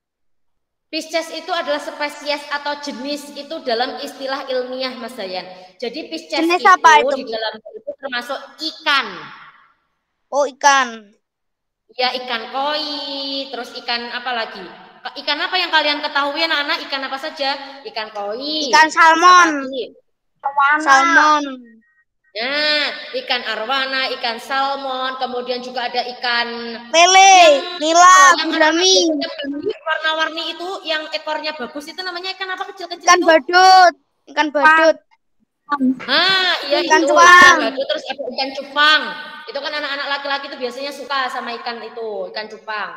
Pisces itu adalah spesies atau jenis itu dalam istilah ilmiah Mas Dayan. Jadi Pisces jenis apa itu di dalam itu termasuk ikan. Oh ikan. Ya ikan koi, terus ikan apa lagi? Ikan apa yang kalian ketahui anak-anak? Ikan apa saja? Ikan koi. Ikan salmon. Salmon. Nah, ikan arwana, ikan salmon, kemudian juga ada ikan lele, nila, gurami. Warna-warni itu yang ekornya bagus itu namanya ikan apa kecil-kecil? Ikan badut, ikan badut. Ah, iya ikan itu cupang. Ikan badut, terus ada ikan cupang. Itu kan anak-anak laki-laki itu biasanya suka sama ikan itu, ikan cupang.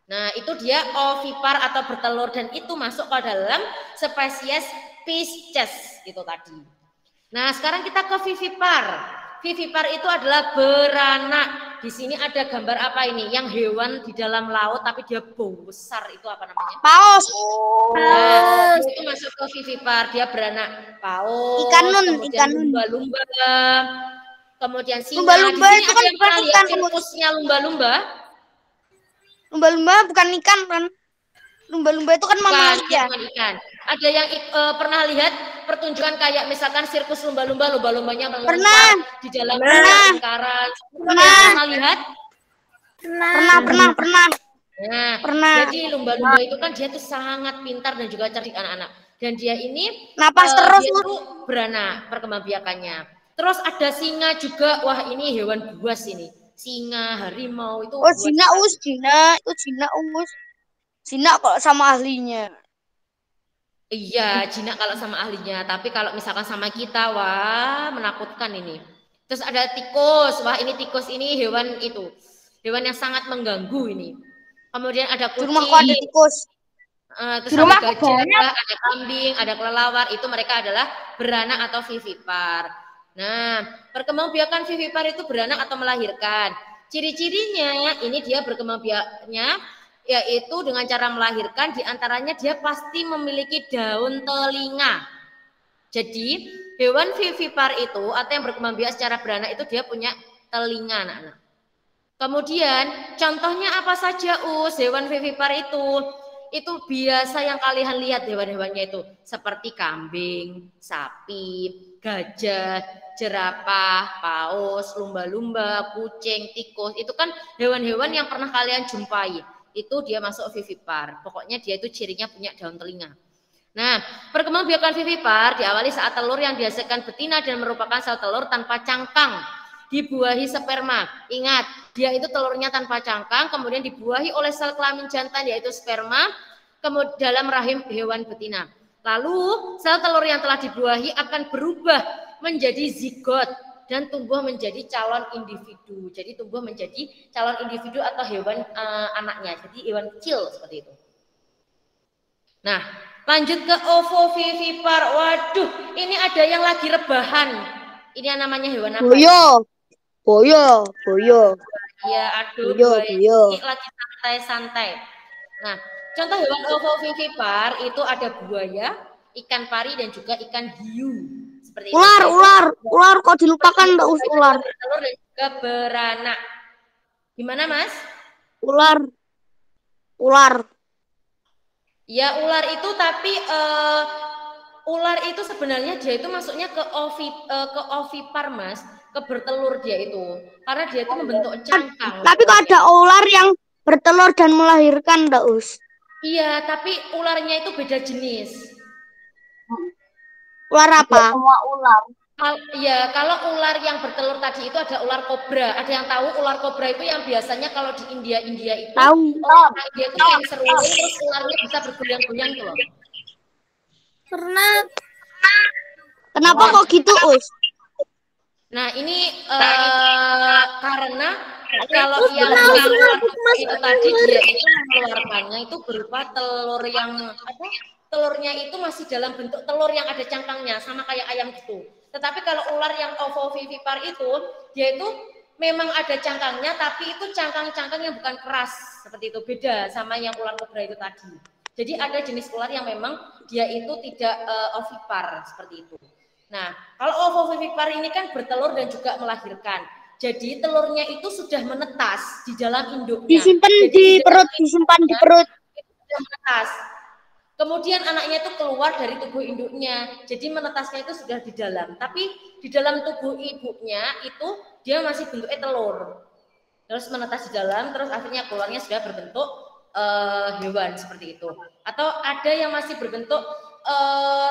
Nah, itu dia ovipar atau bertelur dan itu masuk ke dalam spesies Pisces itu tadi. Nah, sekarang kita ke vivipar. Vivipar itu adalah beranak. Di sini ada gambar apa ini? Yang hewan di dalam laut tapi dia bau besar itu apa namanya? Paus. Nah, itu masuk ke vivipar, dia beranak paus. Ikan nun, kemudian lumba-lumba. Kemudian singa. Lumba-lumba di sini itu ada kan yang pernah lihat ikan. sirkusnya lumba-lumba? Lumba-lumba bukan ikan kan? Lumba-lumba itu kan manusia. Bukan ikan. Ada yang pernah lihat pertunjukan kayak misalkan sirkus lumba-lumba, lumba-lumbanya melompat di dalam lingkaran. Pernah lihat? Pernah. Nah, jadi lumba-lumba itu kan dia tuh sangat pintar dan juga cerdik anak-anak. Dan dia ini napas terus dia tuh beranak perkembangbiakannya. Terus ada singa juga. Wah, ini hewan buas ini. Singa, harimau itu. Oh, Cina. Cina kok sama ahlinya. Iya, jinak kalau sama ahlinya. Tapi kalau misalkan sama kita, wah menakutkan ini. Terus ada tikus. Wah ini tikus ini hewan itu. Hewan yang sangat mengganggu ini. Kemudian ada kucing. Di rumahku ada tikus. Terus ada gajah, ada kambing, ada kelelawar. Itu mereka adalah beranak atau vivipar. Nah, perkembangbiakan vivipar itu beranak atau melahirkan. Ciri-cirinya ini dia berkembangbiaknya yaitu dengan cara melahirkan diantaranya dia pasti memiliki daun telinga. Jadi hewan vivipar itu atau yang berkembangbiak secara beranak itu dia punya telinga anak-anak. Kemudian contohnya apa saja hewan vivipar itu biasa yang kalian lihat hewan-hewannya itu seperti kambing, sapi, gajah, jerapah, paus, lumba-lumba, kucing, tikus. Itu kan hewan-hewan yang pernah kalian jumpai. Itu dia masuk vivipar. Pokoknya dia itu cirinya punya daun telinga. Nah, perkembangbiakan vivipar diawali saat telur yang dihasilkan betina dan merupakan sel telur tanpa cangkang dibuahi sperma. Ingat, dia itu telurnya tanpa cangkang, kemudian dibuahi oleh sel kelamin jantan yaitu sperma kemudian dalam rahim hewan betina. Lalu sel telur yang telah dibuahi akan berubah menjadi zigot dan tumbuh menjadi calon individu. Jadi tumbuh menjadi calon individu atau hewan anaknya. Jadi hewan kecil seperti itu. Nah, Lanjut ke ovovivipar. Waduh, ini ada yang lagi rebahan. Ini yang namanya hewan apa? Boyo. Iya, aduh, Boyo. ini lagi santai-santai. Nah, contoh hewan ovovivipar itu ada buaya, ikan pari, dan juga ikan hiu. Seperti Ular kok dilupakan Mbak Us, ular. Bertelur dan juga beranak. Gimana, Mas? Ular. Ya, ular itu tapi ular itu sebenarnya dia itu masuknya ke ovipar, Mas, ke bertelur dia itu. Karena dia itu membentuk cangkang. Tapi kok ada ular yang bertelur dan melahirkan, Mbak Us? Iya, tapi ularnya itu beda jenis. Ular apa? Semua ular. Ya, kalau ular yang bertelur tadi itu ada ular kobra. Ada yang tahu ular kobra itu yang biasanya kalau di India itu orang India itu yang seruling terus ularnya bisa bergoyang-goyang gitu loh. Kenapa kok gitu, Us? Nah, ini karena kalau yang ular kobra itu tadi dia itu mengeluarkannya itu berupa telur yang apa? Telurnya itu masih dalam bentuk telur yang ada cangkangnya sama kayak ayam gitu. Tetapi kalau ular yang ovovivipar itu, dia itu memang ada cangkangnya, tapi itu cangkang-cangkang yang bukan keras, seperti itu. Beda sama yang ular kobra itu tadi. Jadi ada jenis ular yang memang dia itu tidak ovipar, seperti itu. Nah, kalau ovovivipar ini kan bertelur dan juga melahirkan. Jadi telurnya itu sudah menetas di dalam induknya. Disimpan di perut. Itu sudah menetas. Kemudian anaknya itu keluar dari tubuh induknya, jadi menetasnya itu sudah di dalam. Tapi di dalam tubuh ibunya itu dia masih bentuknya telur. Terus menetas di dalam, terus akhirnya keluarnya sudah berbentuk hewan seperti itu. Atau ada yang masih berbentuk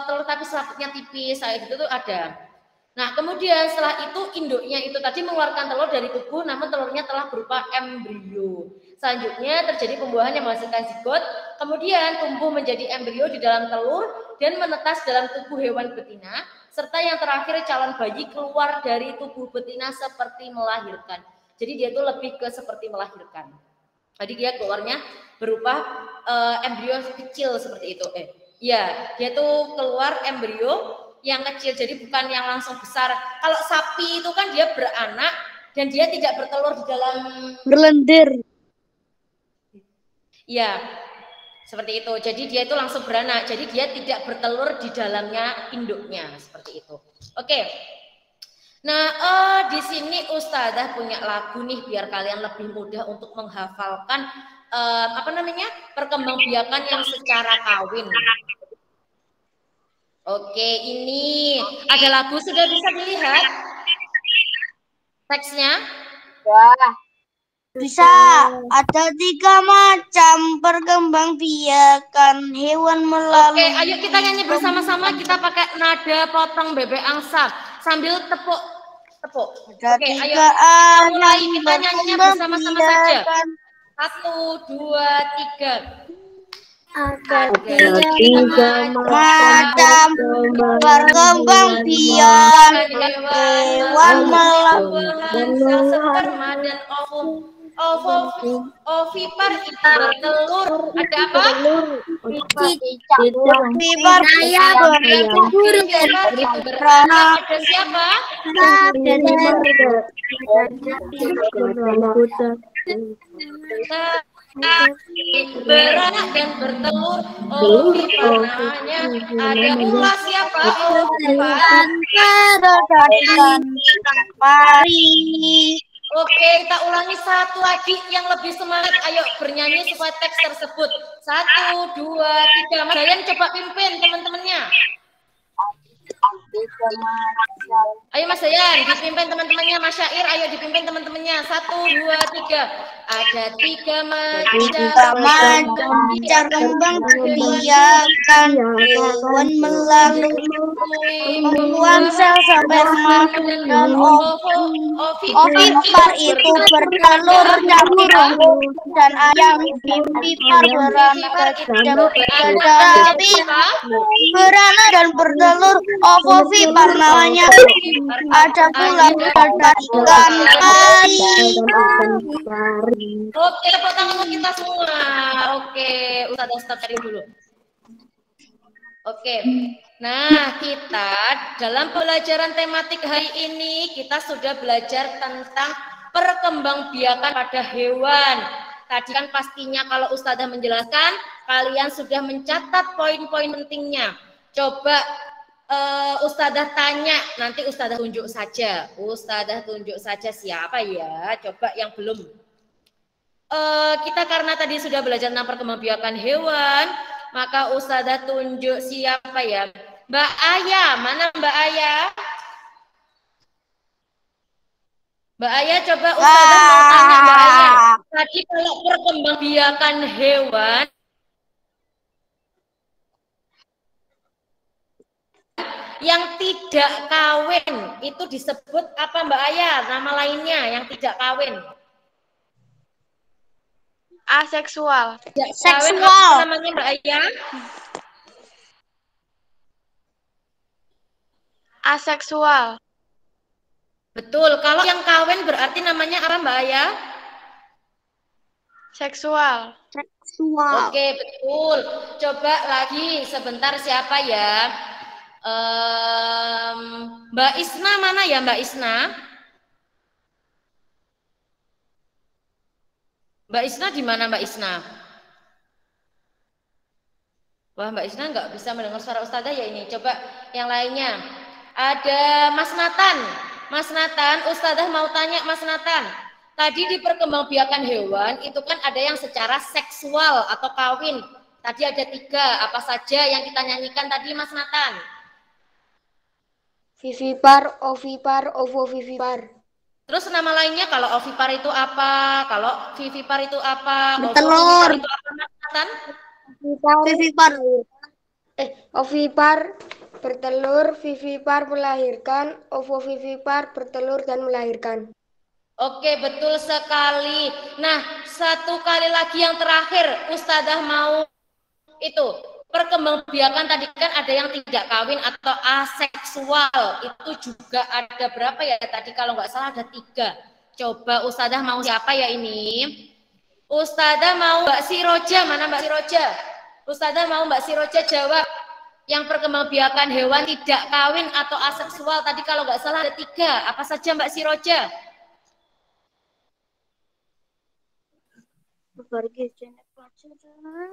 telur tapi selaputnya tipis, kayak gitu tuh ada. Nah, kemudian setelah itu induknya itu tadi mengeluarkan telur dari tubuh, namun telurnya telah berupa embrio. Selanjutnya terjadi pembuahan yang menghasilkan zigot, kemudian tumbuh menjadi embrio di dalam telur dan menetas dalam tubuh hewan betina, serta yang terakhir calon bayi keluar dari tubuh betina seperti melahirkan. Jadi dia itu lebih ke seperti melahirkan. Jadi dia keluarnya berupa embrio kecil seperti itu. Ya, dia tuh keluar embrio yang kecil, jadi bukan yang langsung besar. Kalau sapi itu kan dia beranak dan dia tidak bertelur di dalam berlendir. Ya, seperti itu. Jadi dia itu langsung beranak. Jadi dia tidak bertelur di dalamnya induknya, seperti itu. Oke. Nah, di sini Ustazah punya lagu nih biar kalian lebih mudah untuk menghafalkan perkembangbiakan yang secara kawin. Oke, ini ada lagu sudah bisa dilihat teksnya? Ya. Bisa. Ada 3 macam perkembangbiakan hewan melalui. Oke, ayo kita nyanyi bersama-sama. Kita pakai nada potong bebek angsa sambil tepuk. Ada Oke, 3 ayo kita mulai. Kita alam nyanyinya bersama-sama saja. 1, 2, 3. Ada 3 macam perkembangbiakan hewan melalui. Sperma dan ovipar itu bertelur. Ada apa? Ovipar burung itu beranak. Ada siapa? Beranak dan bertelur. Ovipar namanya. Ada ulas siapa? Ovipar. Pari. Oke, kita ulangi satu lagi yang lebih semangat. Ayo bernyanyi sesuai teks tersebut. 1, 2, 3. Mas Dayan coba pimpin teman-temannya. Ayo Mas Dayan, dipimpin teman-temannya. Mas Syair, ayo dipimpin teman-temannya. 1, 2, 3. Ada 3 macam perkembangbiakan hewan melalui pembuahan sel sperma dan ovipar itu bertelur dan dan ayam ovipar beranak tapi beranak dan bertelur ovipar namanya. Ada pula ikan pari. Oke, tepuk tangan untuk kita semua. Oke, Ustazah stop tadi dulu. Oke. Nah, kita dalam pelajaran tematik hari ini kita sudah belajar tentang perkembangbiakan pada hewan. Tadi kan pastinya kalau Ustazah menjelaskan, kalian sudah mencatat poin-poin pentingnya. Coba Ustazah tanya, nanti Ustazah tunjuk saja. Ustazah tunjuk saja siapa ya? Coba yang belum. Kita karena tadi sudah belajar tentang perkembangbiakan hewan, maka Ustazah tunjuk siapa ya? Mbak Aya, mana Mbak Aya? Mbak Aya, coba Ustazah mau tanya Mbak Aya. Tadi kalau perkembangbiakan hewan, yang tidak kawin itu disebut apa Mbak Aya? Nama lainnya yang tidak kawin. Aseksual. Tidak kawin apa namanya Mbak Aya? Aseksual. Betul. Kalau yang kawin berarti namanya apa Mbak Aya? Seksual. Seksual. Oke, betul. Coba lagi sebentar siapa ya? Mbak Isna mana ya Mbak Isna? Mbak Isna di mana Mbak Isna? Wah, Mbak Isna nggak bisa mendengar suara Ustazah ya ini. Coba yang lainnya. Ada Mas Nathan. Mas Nathan, Ustazah mau tanya Mas Nathan. Tadi di perkembangbiakan hewan itu kan ada yang secara seksual atau kawin. Tadi ada 3. Apa saja yang kita nyanyikan tadi Mas Nathan? Vivipar, ovipar, ovovivipar. Terus nama lainnya kalau ovipar itu apa? Kalau vivipar itu apa? Bertelur. Ovovivipar itu apa Mas Nathan? Vivipar. Ovipar bertelur, vivipar melahirkan, ovovivipar bertelur dan melahirkan. Oke, betul sekali. Nah, satu kali lagi yang terakhir, Ustazah mau itu perkembangbiakan tadi kan ada yang tidak kawin atau aseksual. Itu juga ada berapa ya tadi kalau nggak salah ada 3. Coba Ustazah mau siapa ya ini? Ustazah mau Mbak Siroja, mana Mbak Siroja? Ustazah mau Mbak Siroja jawab yang perkembangbiakan hewan tidak kawin atau aseksual tadi kalau nggak salah ada 3. Apa saja Mbak Siroja?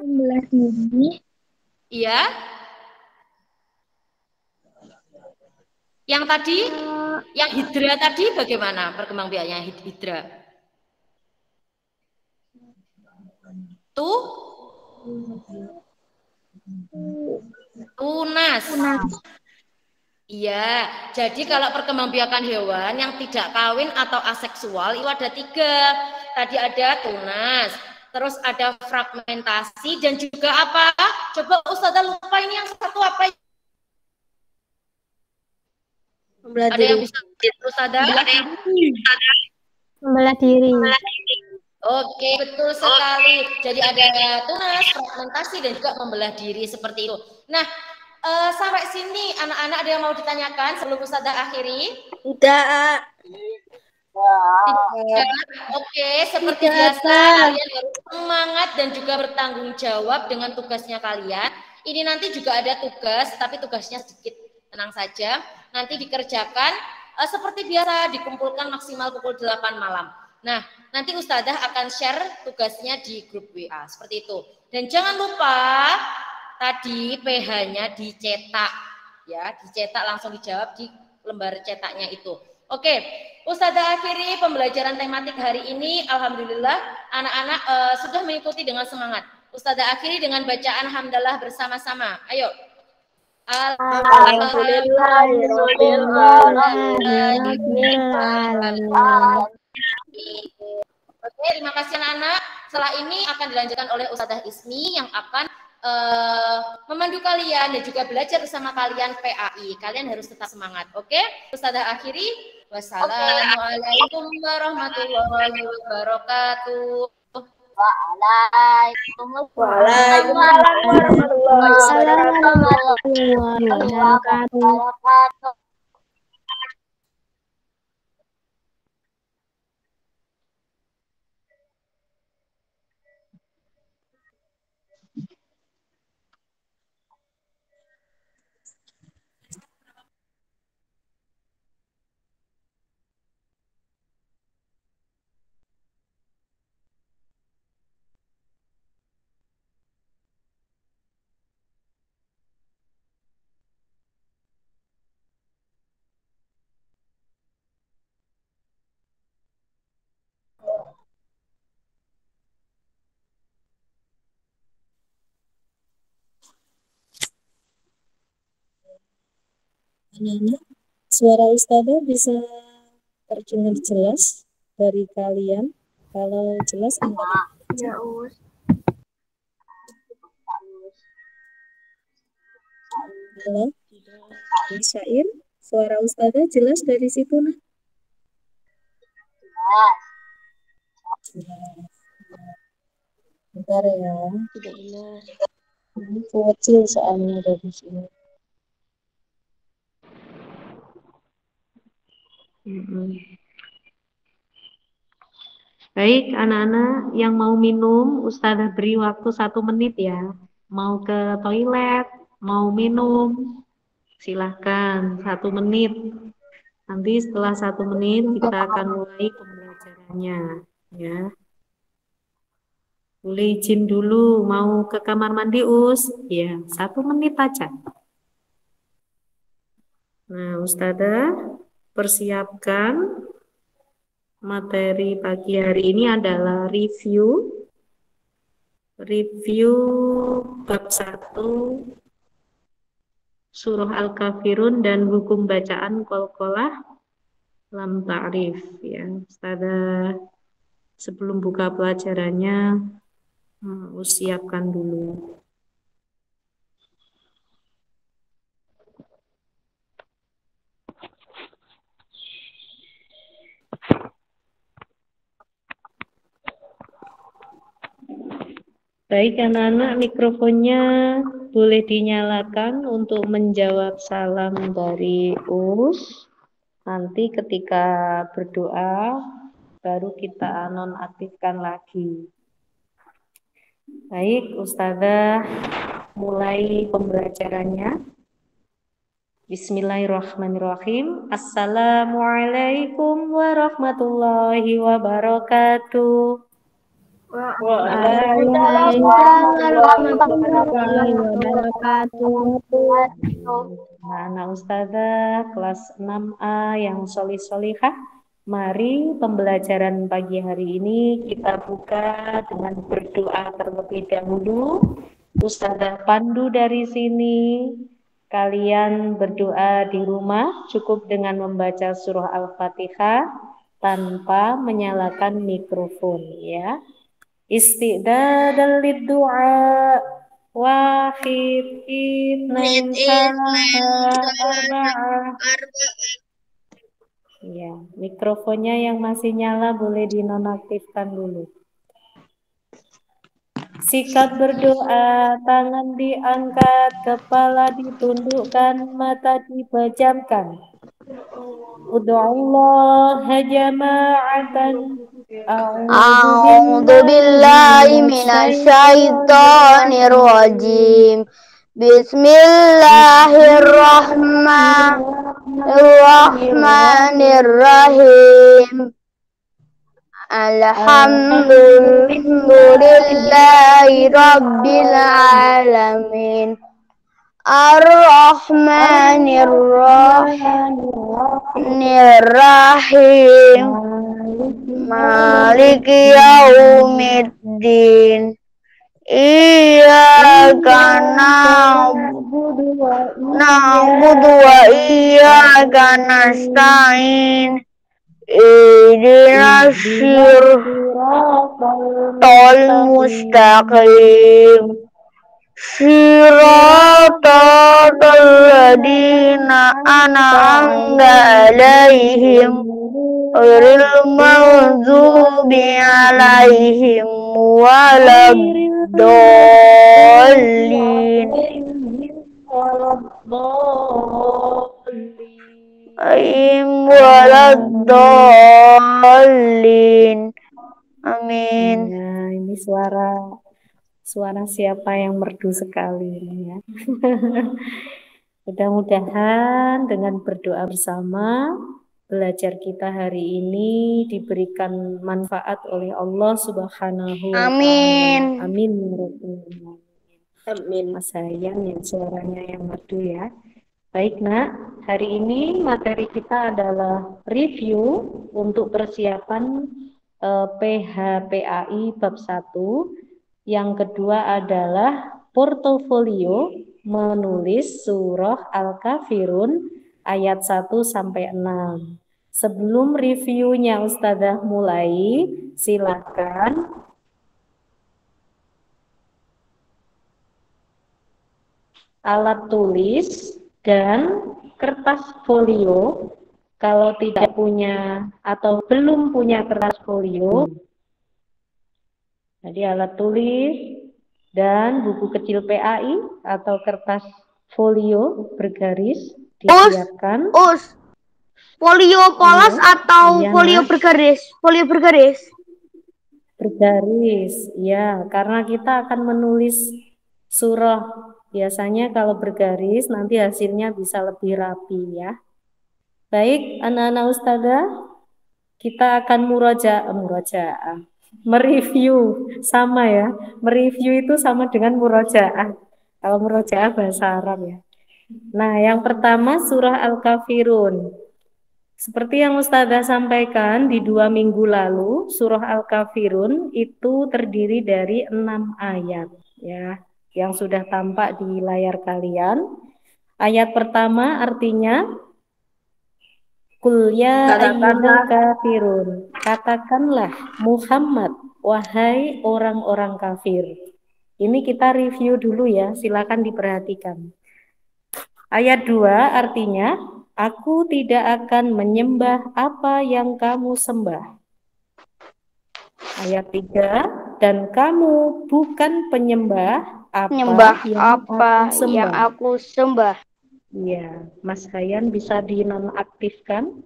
Membelah diri. Iya. Yang tadi, yang hidra tadi bagaimana perkembangbiakannya hidra? Tunas. Iya, jadi kalau perkembangbiakan hewan yang tidak kawin atau aseksual itu ada 3. Tadi ada tunas, terus ada fragmentasi dan juga apa? Coba Ustazah lupa ini yang satu apa? Membelah Ada diri. yang bisa Ustazah? Membelah diri. Oke, betul sekali. Jadi ada tunas, fragmentasi dan juga membelah diri seperti itu. Nah, sampai sini anak-anak ada yang mau ditanyakan sebelum Ustazah akhiri? Tidak. Oke, seperti biasa kalian harus semangat dan juga bertanggung jawab dengan tugasnya kalian. Ini nanti juga ada tugas, tapi tugasnya sedikit, tenang saja. Nanti dikerjakan seperti biasa, dikumpulkan maksimal pukul 8 malam. Nah, nanti Ustazah akan share tugasnya di grup WA, seperti itu. Dan jangan lupa tadi PH-nya dicetak, ya, dicetak langsung dijawab di lembar cetaknya itu. Oke, Ustazah akhiri pembelajaran tematik hari ini. Alhamdulillah, anak-anak sudah mengikuti dengan semangat. Ustazah akhiri dengan bacaan hamdalah bersama-sama. Ayo. Oke, terima kasih anak-anak. Setelah ini akan dilanjutkan oleh Ustazah Ismi yang akan memandu kalian dan juga belajar bersama kalian PAI. Kalian harus tetap semangat. Oke, Ustazah akhiri. Wassalamualaikum warahmatullahi wabarakatuh. Waalaikumsalam warahmatullahi wabarakatuh. Anak-anak, suara Ustazah bisa terdengar jelas dari kalian? Kalau jelas angkat Ya, Us. Halo, Mas Syair, suara Ustazah jelas dari situ, nak? Jelas. Bentar ya. Tidak jelas. Ini kecil soalnya dari sini. Baik, anak-anak yang mau minum, Ustazah beri waktu 1 menit ya. Mau ke toilet, mau minum, silahkan 1 menit. Nanti setelah 1 menit kita akan mulai pembelajarannya, ya. Boleh izin dulu, mau ke kamar mandi, Us? Ya, 1 menit aja. Nah, Ustazah persiapkan materi pagi hari ini adalah review bab 1 surah Al-Kafirun dan hukum bacaan qalqalah lam ta'rif, ya. Ustazah sebelum buka pelajarannya siapkan dulu. Baik anak-anak, mikrofonnya boleh dinyalakan untuk menjawab salam dari Us. Nanti ketika berdoa baru kita nonaktifkan lagi. Baik, Ustazah mulai pembelajarannya. Bismillahirrahmanirrahim. Assalamualaikum warahmatullahi wabarakatuh. Waalaikumsalam warahmatullahi wabarakatuh. Anak Ustazah kelas 6A yang solih-solihah, mari pembelajaran pagi hari ini kita buka dengan berdoa terlebih dahulu. Ustazah pandu dari sini. Kalian berdoa di rumah cukup dengan membaca surah Al-Fatihah tanpa menyalakan mikrofon, ya. Isti'dadan lid-du'a wahid itsnain arba'ah. Ya, mikrofonnya yang masih nyala boleh dinonaktifkan dulu. Sikap berdoa, tangan diangkat, kepala ditundukkan, mata dipejamkan. Ud'ullaha jama'atan. A'udzu billahi minasyaitonir rajim. Bismillahirrahmanirrahim. Alhamdulillahi rabbil alamin. Ar-Rahmanir-Rahim. Maliki yaumiddin. Iyyaka na'budu wa iyyaka nasta'in. Ihdinas siratal mustaqim. Siratal ladzina an'amta 'alaihim ghairil maghdubi 'alaihim waladdallin. Waladdallin. Amin. Ya, ini suara siapa yang merdu sekali ini, ya. Mudah-mudahan dengan berdoa bersama belajar kita hari ini diberikan manfaat oleh Allah Subhanahu wa Amin. Ta'ala. Amin. Amin. Mas Hayyan yang suaranya yang merdu, ya. Baik, Nak. Hari ini materi kita adalah review untuk persiapan PHPAI bab 1. Yang kedua adalah portofolio menulis surah Al-Kafirun ayat 1 sampai 6. Sebelum reviewnya Ustazah mulai, silakan alat tulis dan kertas folio. Kalau tidak punya atau belum punya kertas folio, jadi alat tulis dan buku kecil PAI atau kertas folio bergaris disiapkan. Folio polos atau iya, folio bergaris? Folio bergaris. Bergaris, ya, karena kita akan menulis surah. Biasanya kalau bergaris nanti hasilnya bisa lebih rapi ya. Baik, anak-anak ustazah, kita akan murojaah. Mereview sama ya. Mereview itu sama dengan murojaah. Kalau murojaah bahasa Arab ya. Nah, yang pertama surah Al-Kafirun. Seperti yang Ustazah sampaikan di 2 minggu lalu, surah Al-Kafirun itu terdiri dari 6 ayat ya, yang sudah tampak di layar kalian. Ayat pertama artinya Qul ya ayyuhal kafirun. Katakanlah Muhammad, wahai orang-orang kafir. Ini kita review dulu ya, silakan diperhatikan. Ayat 2 artinya aku tidak akan menyembah apa yang kamu sembah. Ayat 3, dan kamu bukan penyembah apa yang aku sembah. Iya, Mas Hayan bisa dinonaktifkan.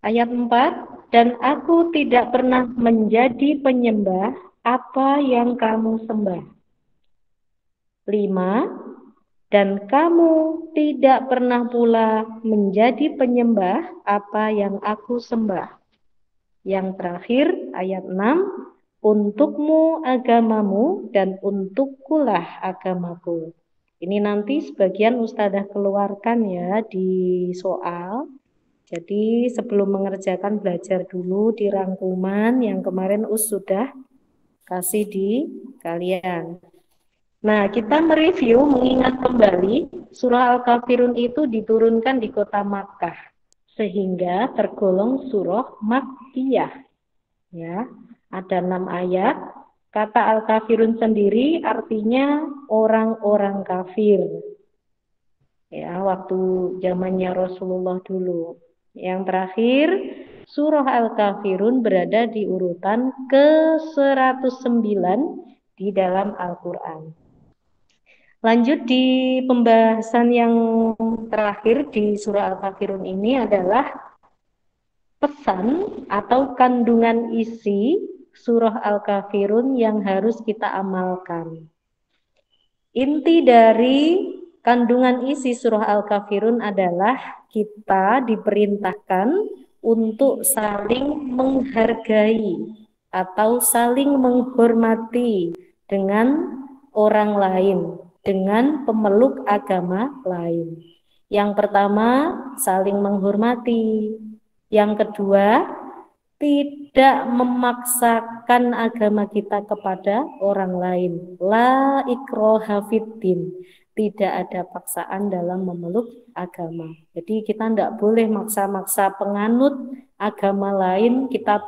Ayat 4, dan aku tidak pernah menjadi penyembah apa yang kamu sembah. 5, dan kamu tidak pernah pula menjadi penyembah apa yang aku sembah. Yang terakhir, ayat 6, untukmu agamamu dan untukkulah agamaku. Ini nanti sebagian Ustazah keluarkan ya di soal. Jadi sebelum mengerjakan belajar dulu di rangkuman yang kemarin sudah kasih di kalian. Nah, kita mereview mengingat kembali surah Al-Kafirun itu diturunkan di kota Makkah sehingga tergolong surah Makkiyah. Ya, ada 6 ayat. Kata Al-Kafirun sendiri artinya orang-orang kafir. Ya, waktu zamannya Rasulullah dulu. Yang terakhir, surah Al-Kafirun berada di urutan ke-109 di dalam Al-Qur'an. Lanjut di pembahasan yang terakhir di surah Al-Kafirun ini adalah pesan atau kandungan isi surah Al-Kafirun yang harus kita amalkan. Inti dari kandungan isi surah Al-Kafirun adalah kita diperintahkan untuk saling menghargai atau saling menghormati dengan orang lain, dengan pemeluk agama lain. Yang pertama, saling menghormati. Yang kedua, tidak memaksakan agama kita kepada orang lain. La ikroha fiddin. Tidak ada paksaan dalam memeluk agama. Jadi kita tidak boleh maksa-maksa penganut agama lain, kita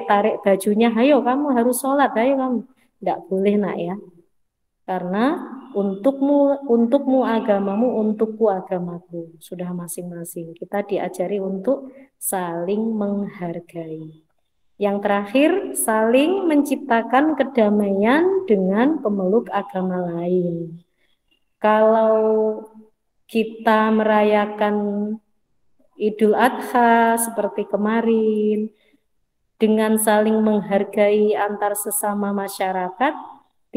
tarik bajunya, ayo kamu harus sholat, ayo kamu. Tidak boleh nak ya. Karena untukmu agamamu, untukku agamaku. Sudah masing-masing. Kita diajari untuk saling menghargai. Yang terakhir, saling menciptakan kedamaian dengan pemeluk agama lain. Kalau kita merayakan Idul Adha seperti kemarin, dengan saling menghargai antar sesama masyarakat,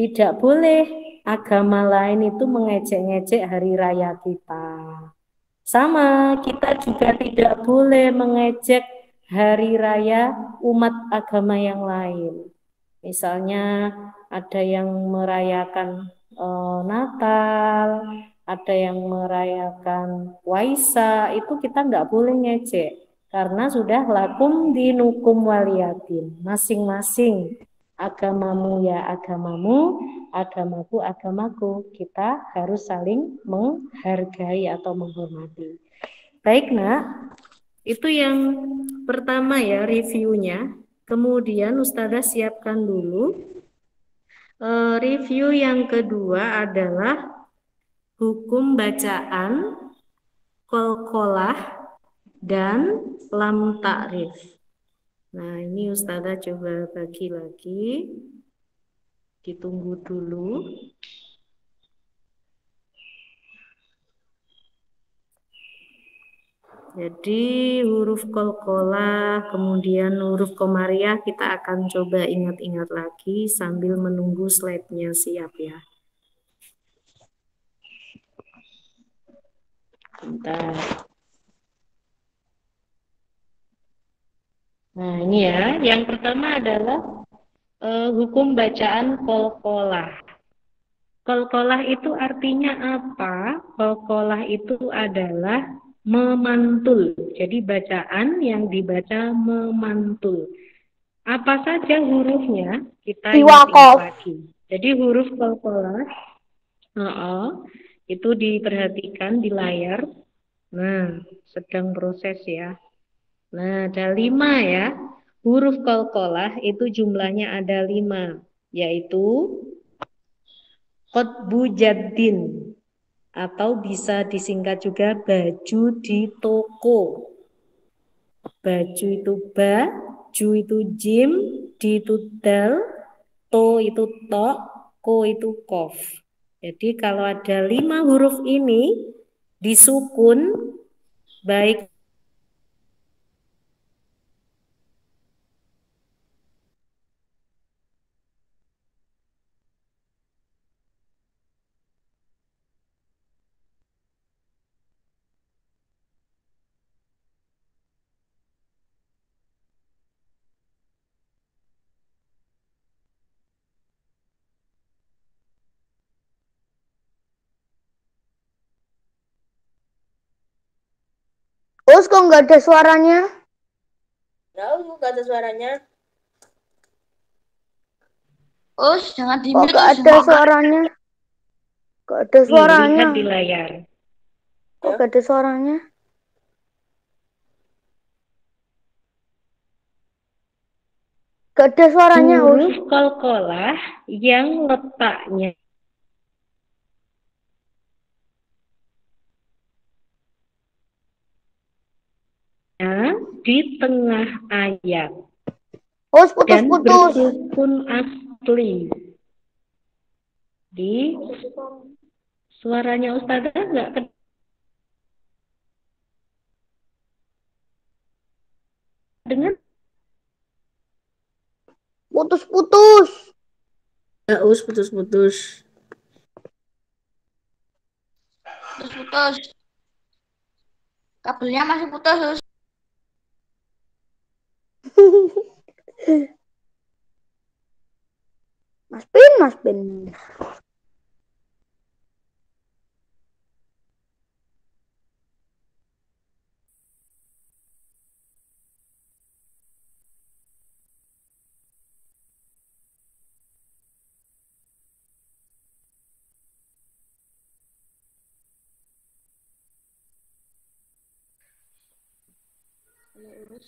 tidak boleh agama lain itu mengejek-ngejek hari raya kita. Sama, kita juga tidak boleh mengejek hari raya umat agama yang lain. Misalnya ada yang merayakan Natal, ada yang merayakan Waisak, itu kita tidak boleh ngejek. Karena sudah lakum dinukum waliyatin. Masing-masing agamamu ya agamamu, agamaku agamaku. Kita harus saling menghargai atau menghormati. Baik, Nak. Itu yang pertama ya reviewnya. Kemudian Ustazah siapkan dulu. Review yang kedua adalah hukum bacaan, qalqalah, dan lam ta'rif. Nah, ini Ustazah coba bagi lagi. Ditunggu dulu. Jadi huruf qalqalah, kemudian huruf komariah kita akan coba ingat-ingat lagi sambil menunggu slide-nya siap ya. Bentar. Nah, ini ya. Yang pertama adalah hukum bacaan qalqalah. Qalqalah itu artinya apa? Qalqalah itu adalah memantul. Jadi bacaan yang dibaca memantul. Apa saja hurufnya? Kita ingat lagi. Jadi huruf qalqalah itu diperhatikan di layar. Nah, sedang proses ya. Nah, ada 5 ya. Huruf qalqalah itu jumlahnya ada 5, yaitu qotbu jaddin, atau bisa disingkat juga baju di toko. Baju itu ba, ju itu jim, di itu dal, to itu to, ko itu kof. Jadi kalau ada 5 huruf ini disukun, baik Us, kok nggak ada suaranya? Tahu nggak ada suaranya? Us, jangan di Kok mute. nggak ada suaranya? Nggak ada suaranya. lihat di layar. Kok nggak ada suaranya? Nggak ada suaranya, Us. Huruf qalqalah yang letaknya di tengah ayat Us, dan putus-putus. bersukun asli. Di suaranya Ustazah nggak kedengar? Putus-putus. Ya, Us, putus-putus. Putus. Kabelnya masih putus, Us. Mas Pin.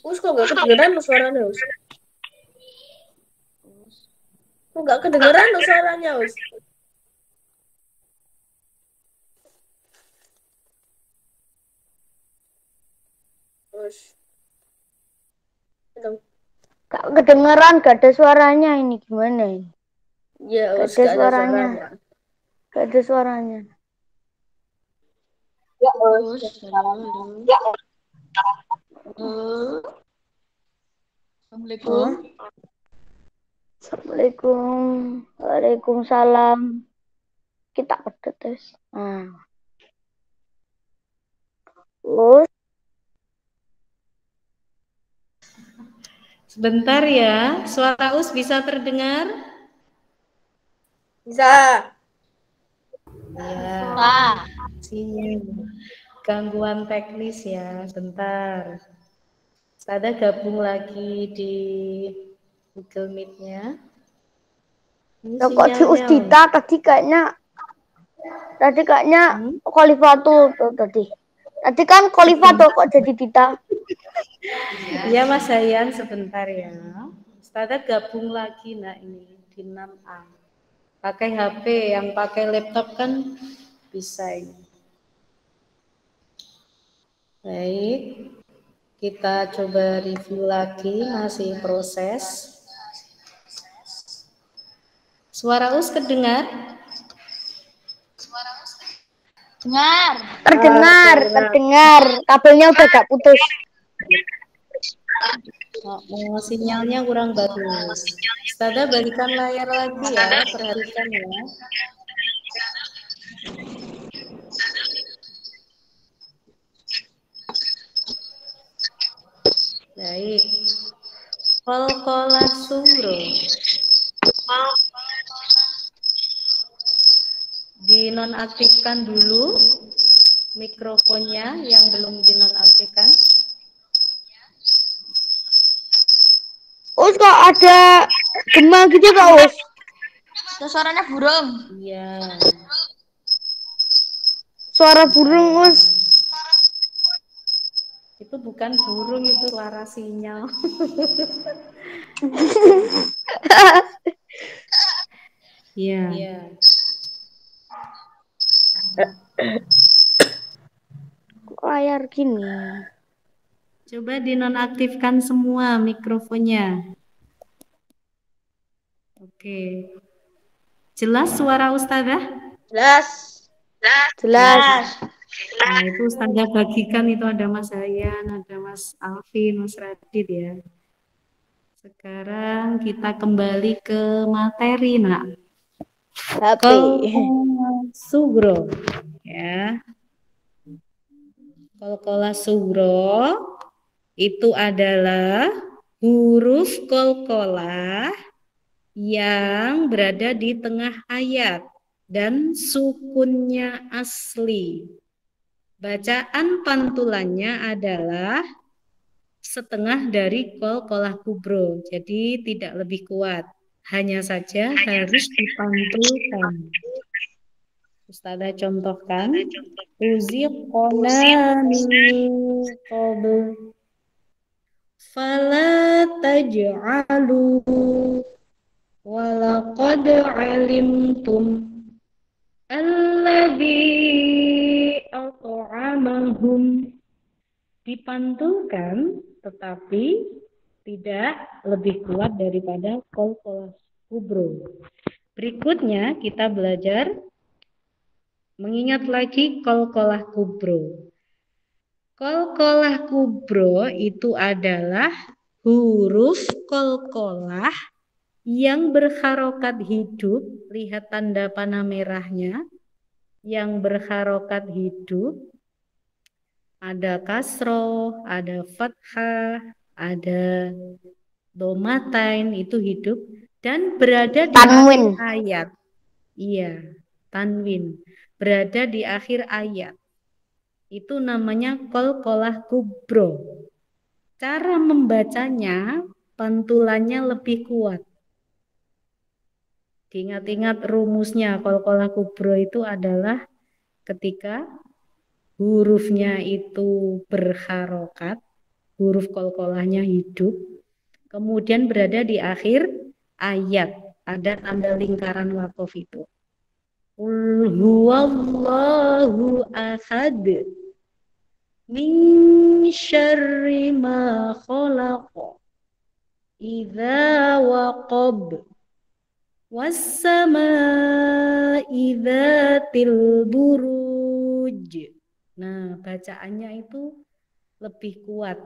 Us, kok nggak kedengeran suaranya, Us? Kok nggak kedengeran suaranya, Us? Us. Gak kedengeran, gak ada suaranya ini gimana ini? Ya, Gak Us, ada nggak ada suaranya. suaranya. Gak ada suaranya. Ya, Us. Ya. Assalamualaikum. Assalamualaikum. Waalaikumsalam. Kita pedes. Us. Sebentar ya, suara Us bisa terdengar? Bisa. Ya. Gangguan teknis ya, bentar. Saya gabung lagi di Google Meet-nya. Kok di Ustita tadi kayaknya Khalifatul tuh tadi. Tadi kan Khalifa tuh kok jadi Dita. Iya Mas Hayan, sebentar ya. Ustazah gabung lagi nah ini di 6A. Pakai HP, yang pakai laptop kan bisa ini. Baik, kita coba review lagi, masih proses. Suara Us kedengar? Terdengar. Kabelnya udah gak putus. Oh, sinyalnya kurang bagus. Ustazah balikan layar lagi ya, perhatikan ya. Baik. Qalqalah suro. Dinonaktifkan dulu mikrofonnya yang belum dinonaktifkan. Us kok ada gema gitu kak Us? Suaranya burung. Iya. Suara burung Us. Itu bukan burung, itu suara sinyal. Iya. Layar gini. Coba dinonaktifkan semua mikrofonnya. Oke. Jelas suara Ustazah? Jelas. Nah, itu Ustazah bagikan, itu ada Mas Hayan, ada Mas Alvin, Mas Radit ya. Sekarang kita kembali ke materi, nak. HP. Sugro. Ya. Qalqalah sugro itu adalah huruf qalqalah yang berada di tengah ayat dan sukunnya asli. Bacaan pantulannya adalah setengah dari qalqalah kubro, jadi tidak lebih kuat. Hanya saja harus dipantulkan. Ustazah contohkan. Uziqona min qabl fala taj'alu walaqad alimtum alladzi at'amahum. Dipantulkan tetapi tidak lebih kuat daripada qalqalah kubro. Berikutnya kita belajar mengingat lagi qalqalah kubro. Qalqalah kubro itu adalah huruf qalqalah yang berharokat hidup. Lihat tanda panah merahnya. Yang berharokat hidup. Ada kasroh, ada fathah, ada domatain, itu hidup. Dan berada di akhir ayat. Iya, tanwin. Berada di akhir ayat. Itu namanya qalqalah kubro. Cara membacanya, pantulannya lebih kuat. Diingat-ingat rumusnya, qalqalah kubro itu adalah ketika hurufnya itu berharokat, huruf qalqalahnya hidup, kemudian berada di akhir ayat. Ada tanda lingkaran waqaf itu. Qul huwallahu ahad min syarri ma khalaq idza waqab was-samaa'i dzatil buruj. Nah, bacaannya itu lebih kuat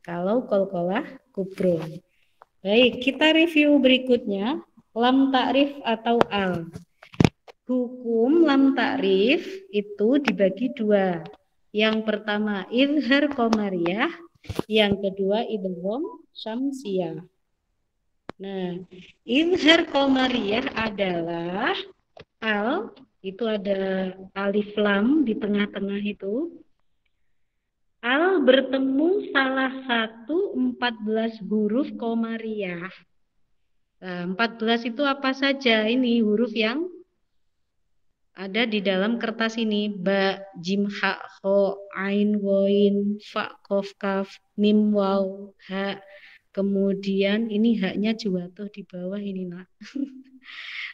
kalau qalqalah kubro. Baik, kita review berikutnya, lam ta'rif atau al. Hukum lam ta'rif itu dibagi dua. Yang pertama izhar qamariyah, yang kedua idgham syamsiyah. Nah, izhar qamariyah adalah al, itu ada alif lam di tengah-tengah itu. Al bertemu salah satu 14 huruf qamariyah. Nah, 14 itu apa saja? Ini huruf yang ada di dalam kertas ini. Ba, jim, ha, ho, ain, woin, fa, kof, kaf, mim, waw, ha. Kemudian ini haknya jatuh di bawah ini, nak.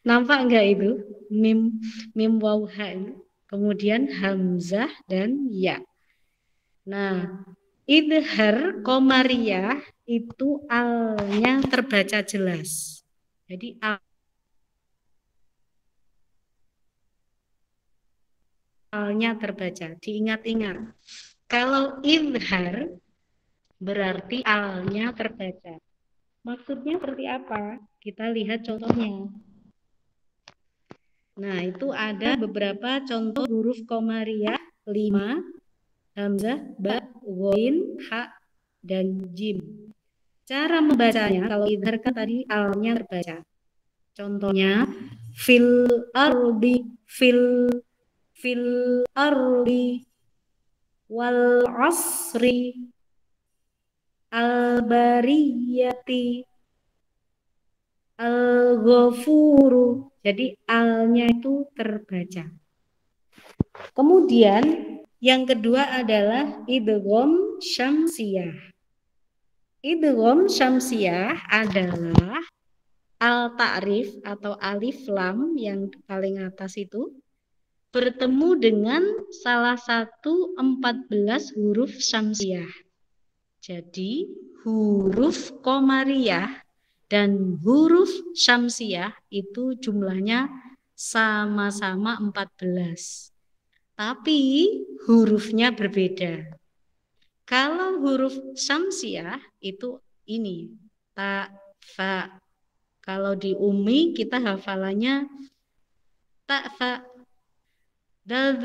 Nampak enggak itu? Mim, waw, ha. Kemudian hamzah dan ya. Nah, idhar komariah itu alnya terbaca jelas. Jadi alnya terbaca. Diingat-ingat. Kalau idhar berarti alnya terbaca. Maksudnya seperti apa? Kita lihat contohnya. Nah, itu ada beberapa contoh huruf komariah 5, hamzah, ba, ghain, ha, dan jim. Cara membacanya, kalau idhar kan tadi alnya terbaca. Contohnya, fil ardi, wal asri, al-bariyati, al-ghafuru. Jadi alnya itu terbaca. Kemudian yang kedua adalah idgham syamsiyah. Idgham syamsiyah adalah al-ta'rif atau alif lam yang paling atas itu bertemu dengan salah satu 14 huruf syamsiyah. Jadi huruf komariah dan huruf syamsiyah itu jumlahnya sama-sama 14. Tapi hurufnya berbeda. Kalau huruf syamsiyah itu ini, ta, fa. Kalau di Umi kita hafalannya ta, fa, dal,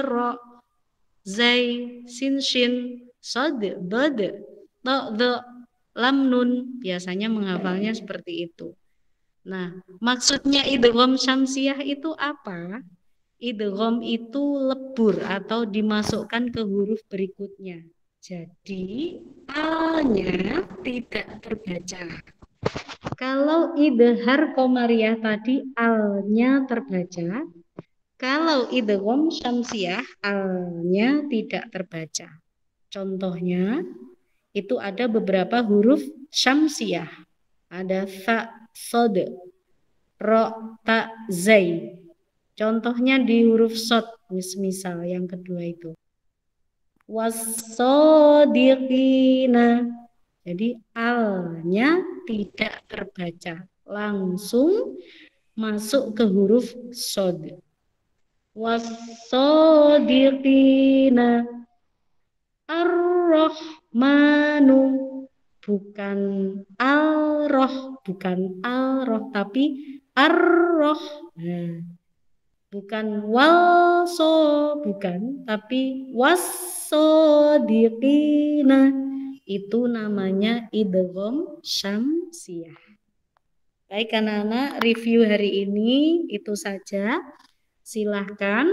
ro, zai, sin, shin, sod, dod, to, lam, nun. Biasanya menghafalnya seperti itu. Nah, maksudnya idgham syamsiyah itu apa? Idgham itu lebur atau dimasukkan ke huruf berikutnya. Jadi alnya tidak terbaca. Kalau idhar komariah tadi alnya terbaca. Kalau idgham syamsiyah alnya tidak terbaca. Contohnya itu ada beberapa huruf syamsiyah. Ada fa, sod, ro, ta, zai. Contohnya di huruf sod, misal yang kedua itu. Was-sodiqina. Jadi alnya tidak terbaca. Langsung masuk ke huruf sod. Was-sodiqina. Ar-Rahmanu. Bukan al-roh, tapi ar-roh. Nah, bukan walso, bukan, tapi was-sodiqina. Itu namanya idgham syamsiyah. Baik anak-anak, review hari ini itu saja. Silahkan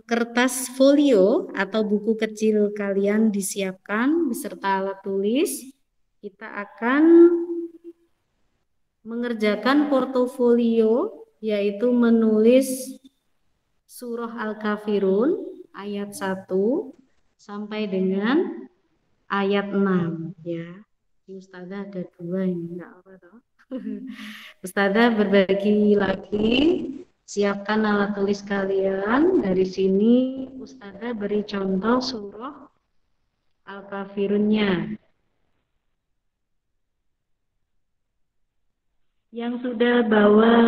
kertas folio atau buku kecil kalian disiapkan beserta alat tulis. Kita akan mengerjakan portofolio, yaitu menulis surah Al-Kafirun ayat 1 sampai dengan ayat 6 ya. Ustazah ada 2 ini, enggak apa toh. Ustazah berbagi lagi, siapkan alat tulis kalian. Dari sini Ustazah beri contoh surah Al-Kafirunnya. Yang sudah bawa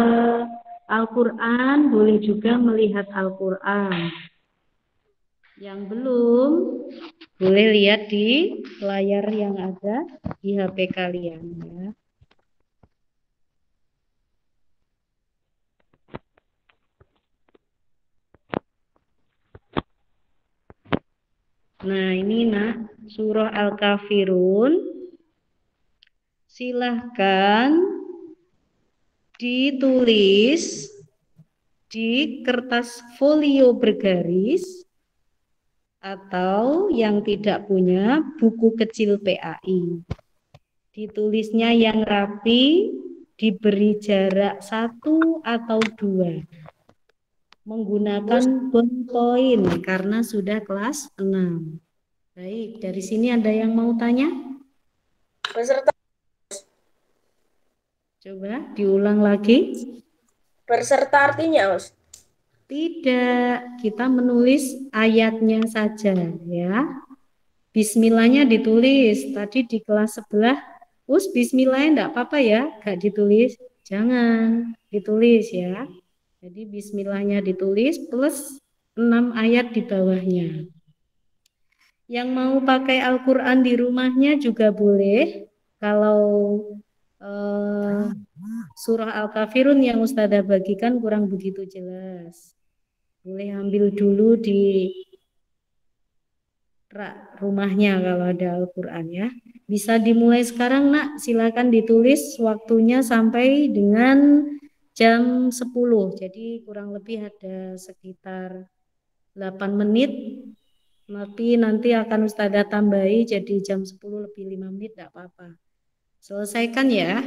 Al-Quran boleh juga melihat Al-Quran. Yang belum boleh lihat di layar yang ada di HP kalian ya. Nah ini surah Al-Kafirun. Silahkan ditulis di kertas folio bergaris atau yang tidak punya buku kecil PAI. Ditulisnya yang rapi, diberi jarak 1 atau 2 menggunakan ballpoint karena sudah kelas 6. Baik, dari sini ada yang mau tanya? Berserta Coba diulang lagi. berserta artinya, Us. Tidak, kita menulis ayatnya saja ya. Bismillahnya ditulis. Tadi di kelas sebelah, bismillahnya enggak apa-apa ya, enggak ditulis. Jangan, ditulis ya. Jadi bismillahnya ditulis plus 6 ayat di bawahnya. Yang mau pakai Al-Quran di rumahnya juga boleh. Kalau surah Al-Kafirun yang Ustazah bagikan kurang begitu jelas. Boleh ambil dulu di rak rumahnya kalau ada Al-Quran ya. Bisa dimulai sekarang nak, silakan ditulis waktunya sampai dengan jam 10. Jadi kurang lebih ada sekitar 8 menit. Tapi nanti akan Ustazah tambahi jadi jam 10 lebih 5 menit, tidak apa-apa. Selesaikan ya.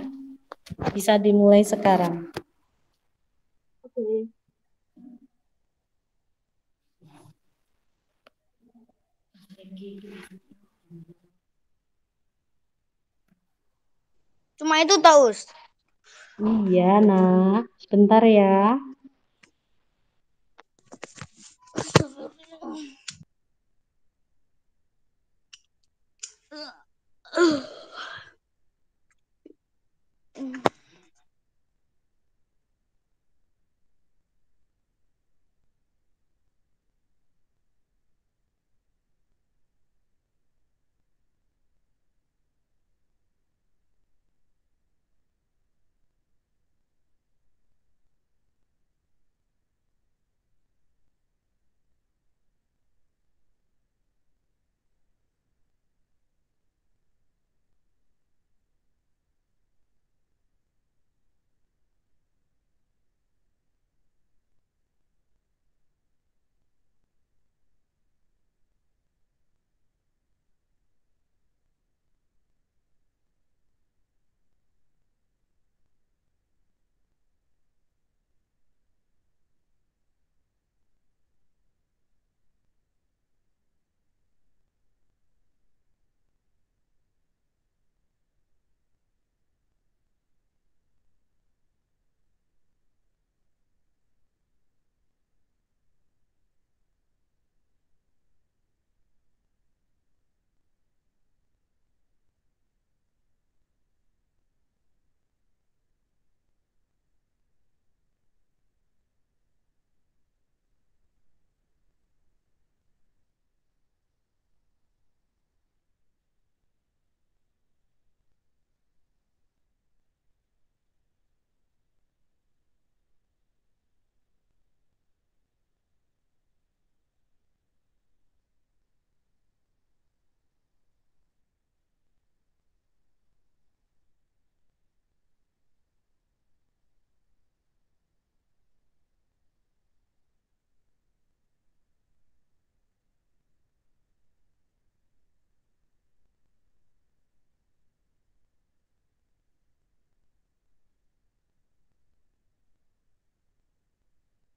Bisa dimulai sekarang. Oke. Cuma itu tahu, Us. Iya, nak. Sebentar ya.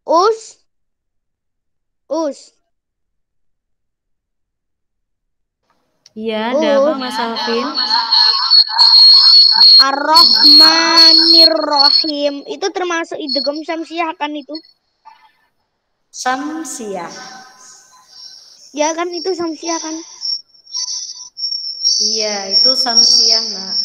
Us. Us. Iya, ada apa Mas Alvin? Ar-Rahmanir-Rahim. Itu termasuk idgham samsiah kan itu? Samsiah. Ya kan itu samsiah kan? Iya, itu samsiah, nak.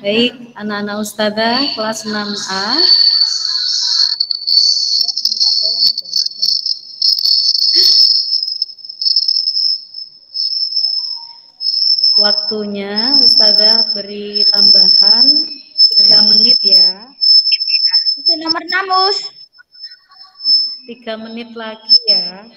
Baik, anak-anak Ustazah kelas 6A. Waktunya Ustazah beri tambahan 3 menit ya. Itu nomor 6, Us. 3 menit lagi ya.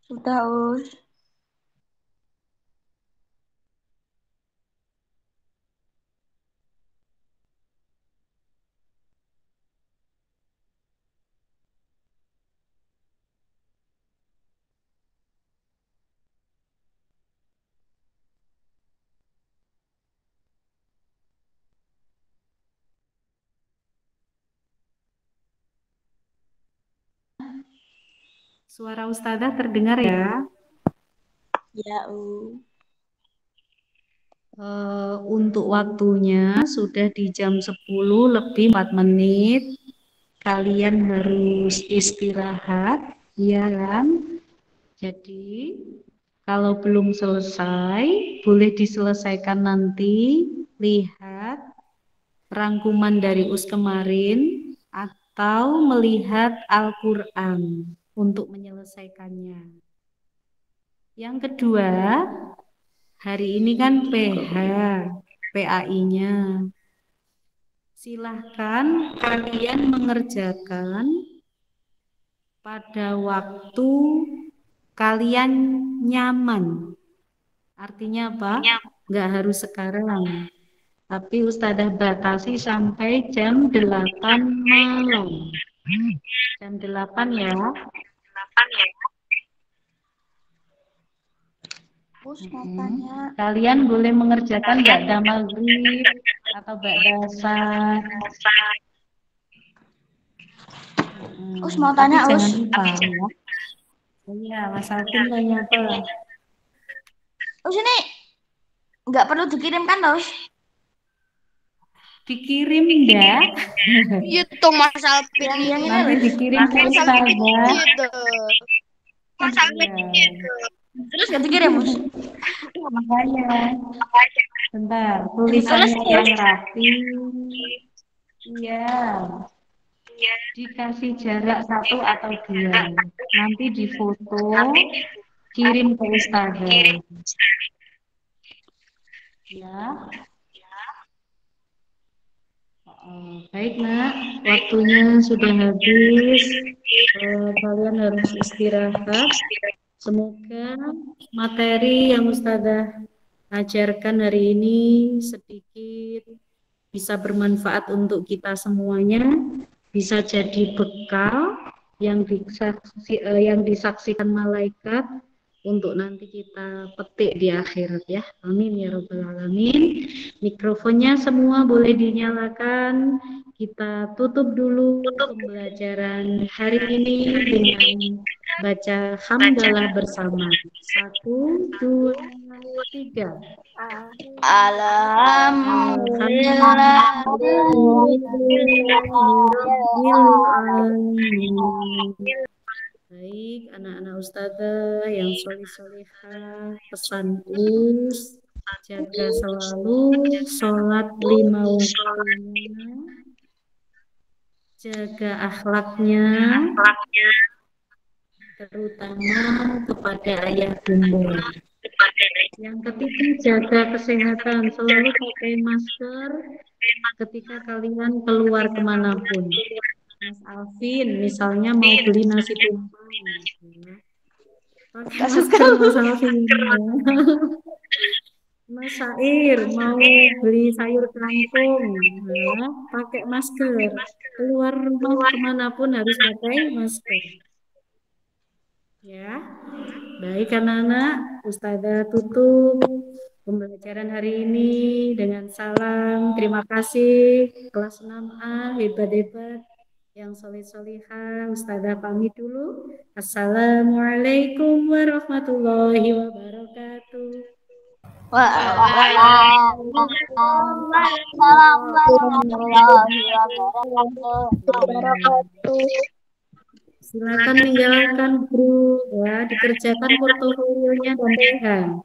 Sudah, Us. Suara Ustazah terdengar ya. Ya, Us. Untuk waktunya sudah di jam 10 lebih 4 menit. Kalian harus istirahat, ya kan? Jadi, kalau belum selesai, boleh diselesaikan nanti. Lihat rangkuman dari US kemarin atau melihat Al-Quran untuk menyelesaikannya. Yang kedua, hari ini kan PAI-nya. Silahkan kalian mengerjakan pada waktu kalian nyaman. Artinya apa? Nggak harus sekarang. Tapi Ustazah batasi sampai jam 8 malam. Jam 8 ya. Us mau tanya. Kalian boleh mengerjakan ba'da maghrib atau ba'da asar. Us mau tanya, Tapi Us. jangan lupa ya. Oh iya, Mas Alvin tanya apa? Us ini nggak perlu dikirimkan, Us. Dikirim enggak? Gitu Mas Alvin Yang ini, Nanti Us. dikirim ke Mas Alvin Ustazah. gitu. Mas Alvin gitu. Terus nggak dikirim, Us. Makanya. Bentar, tulisannya yang rapi. Iya. Dikasih jarak 1 atau 2. Nanti difoto, kirim ke Ustazah. Ya. Baik nak, waktunya sudah habis. Kalian harus istirahat. Semoga materi yang Ustazah ajarkan hari ini sedikit bisa bermanfaat untuk kita semuanya, bisa jadi bekal yang disaksikan malaikat untuk nanti kita petik di akhirat ya. Amin ya rabbal alamin. Mikrofonnya semua boleh dinyalakan. Kita tutup dulu pembelajaran hari ini dengan baca hamdalah bersama. 1, 2, 3. Alhamdulillah. Baik, anak-anak Ustazah yang soleh-solehah, pesan us, jaga selalu sholat 5 waktunya, jaga akhlaknya, terutama kepada ayah bunda. Yang ketiga, jaga kesehatan, selalu pakai masker ketika kalian keluar kemanapun. Mas Alvin, misalnya mau beli nasi tumpeng, ya. Pakai masker Mas Alvin. Mas Sair mau beli sayur kangkung, ya, pakai masker. Keluar rumah kemanapun harus pakai masker. Ya, baik anak-anak, Ustazah tutup pembelajaran hari ini dengan salam. Terima kasih kelas 6A, hebat-hebat yang soleh-solihah. Ustazah pamit dulu. Assalamualaikum warahmatullahi wabarakatuh. Waalaikumsalam warahmatullahi wabarakatuh. Silakan tinggalkan, Bro, ya, dikerjakan portofolionya dan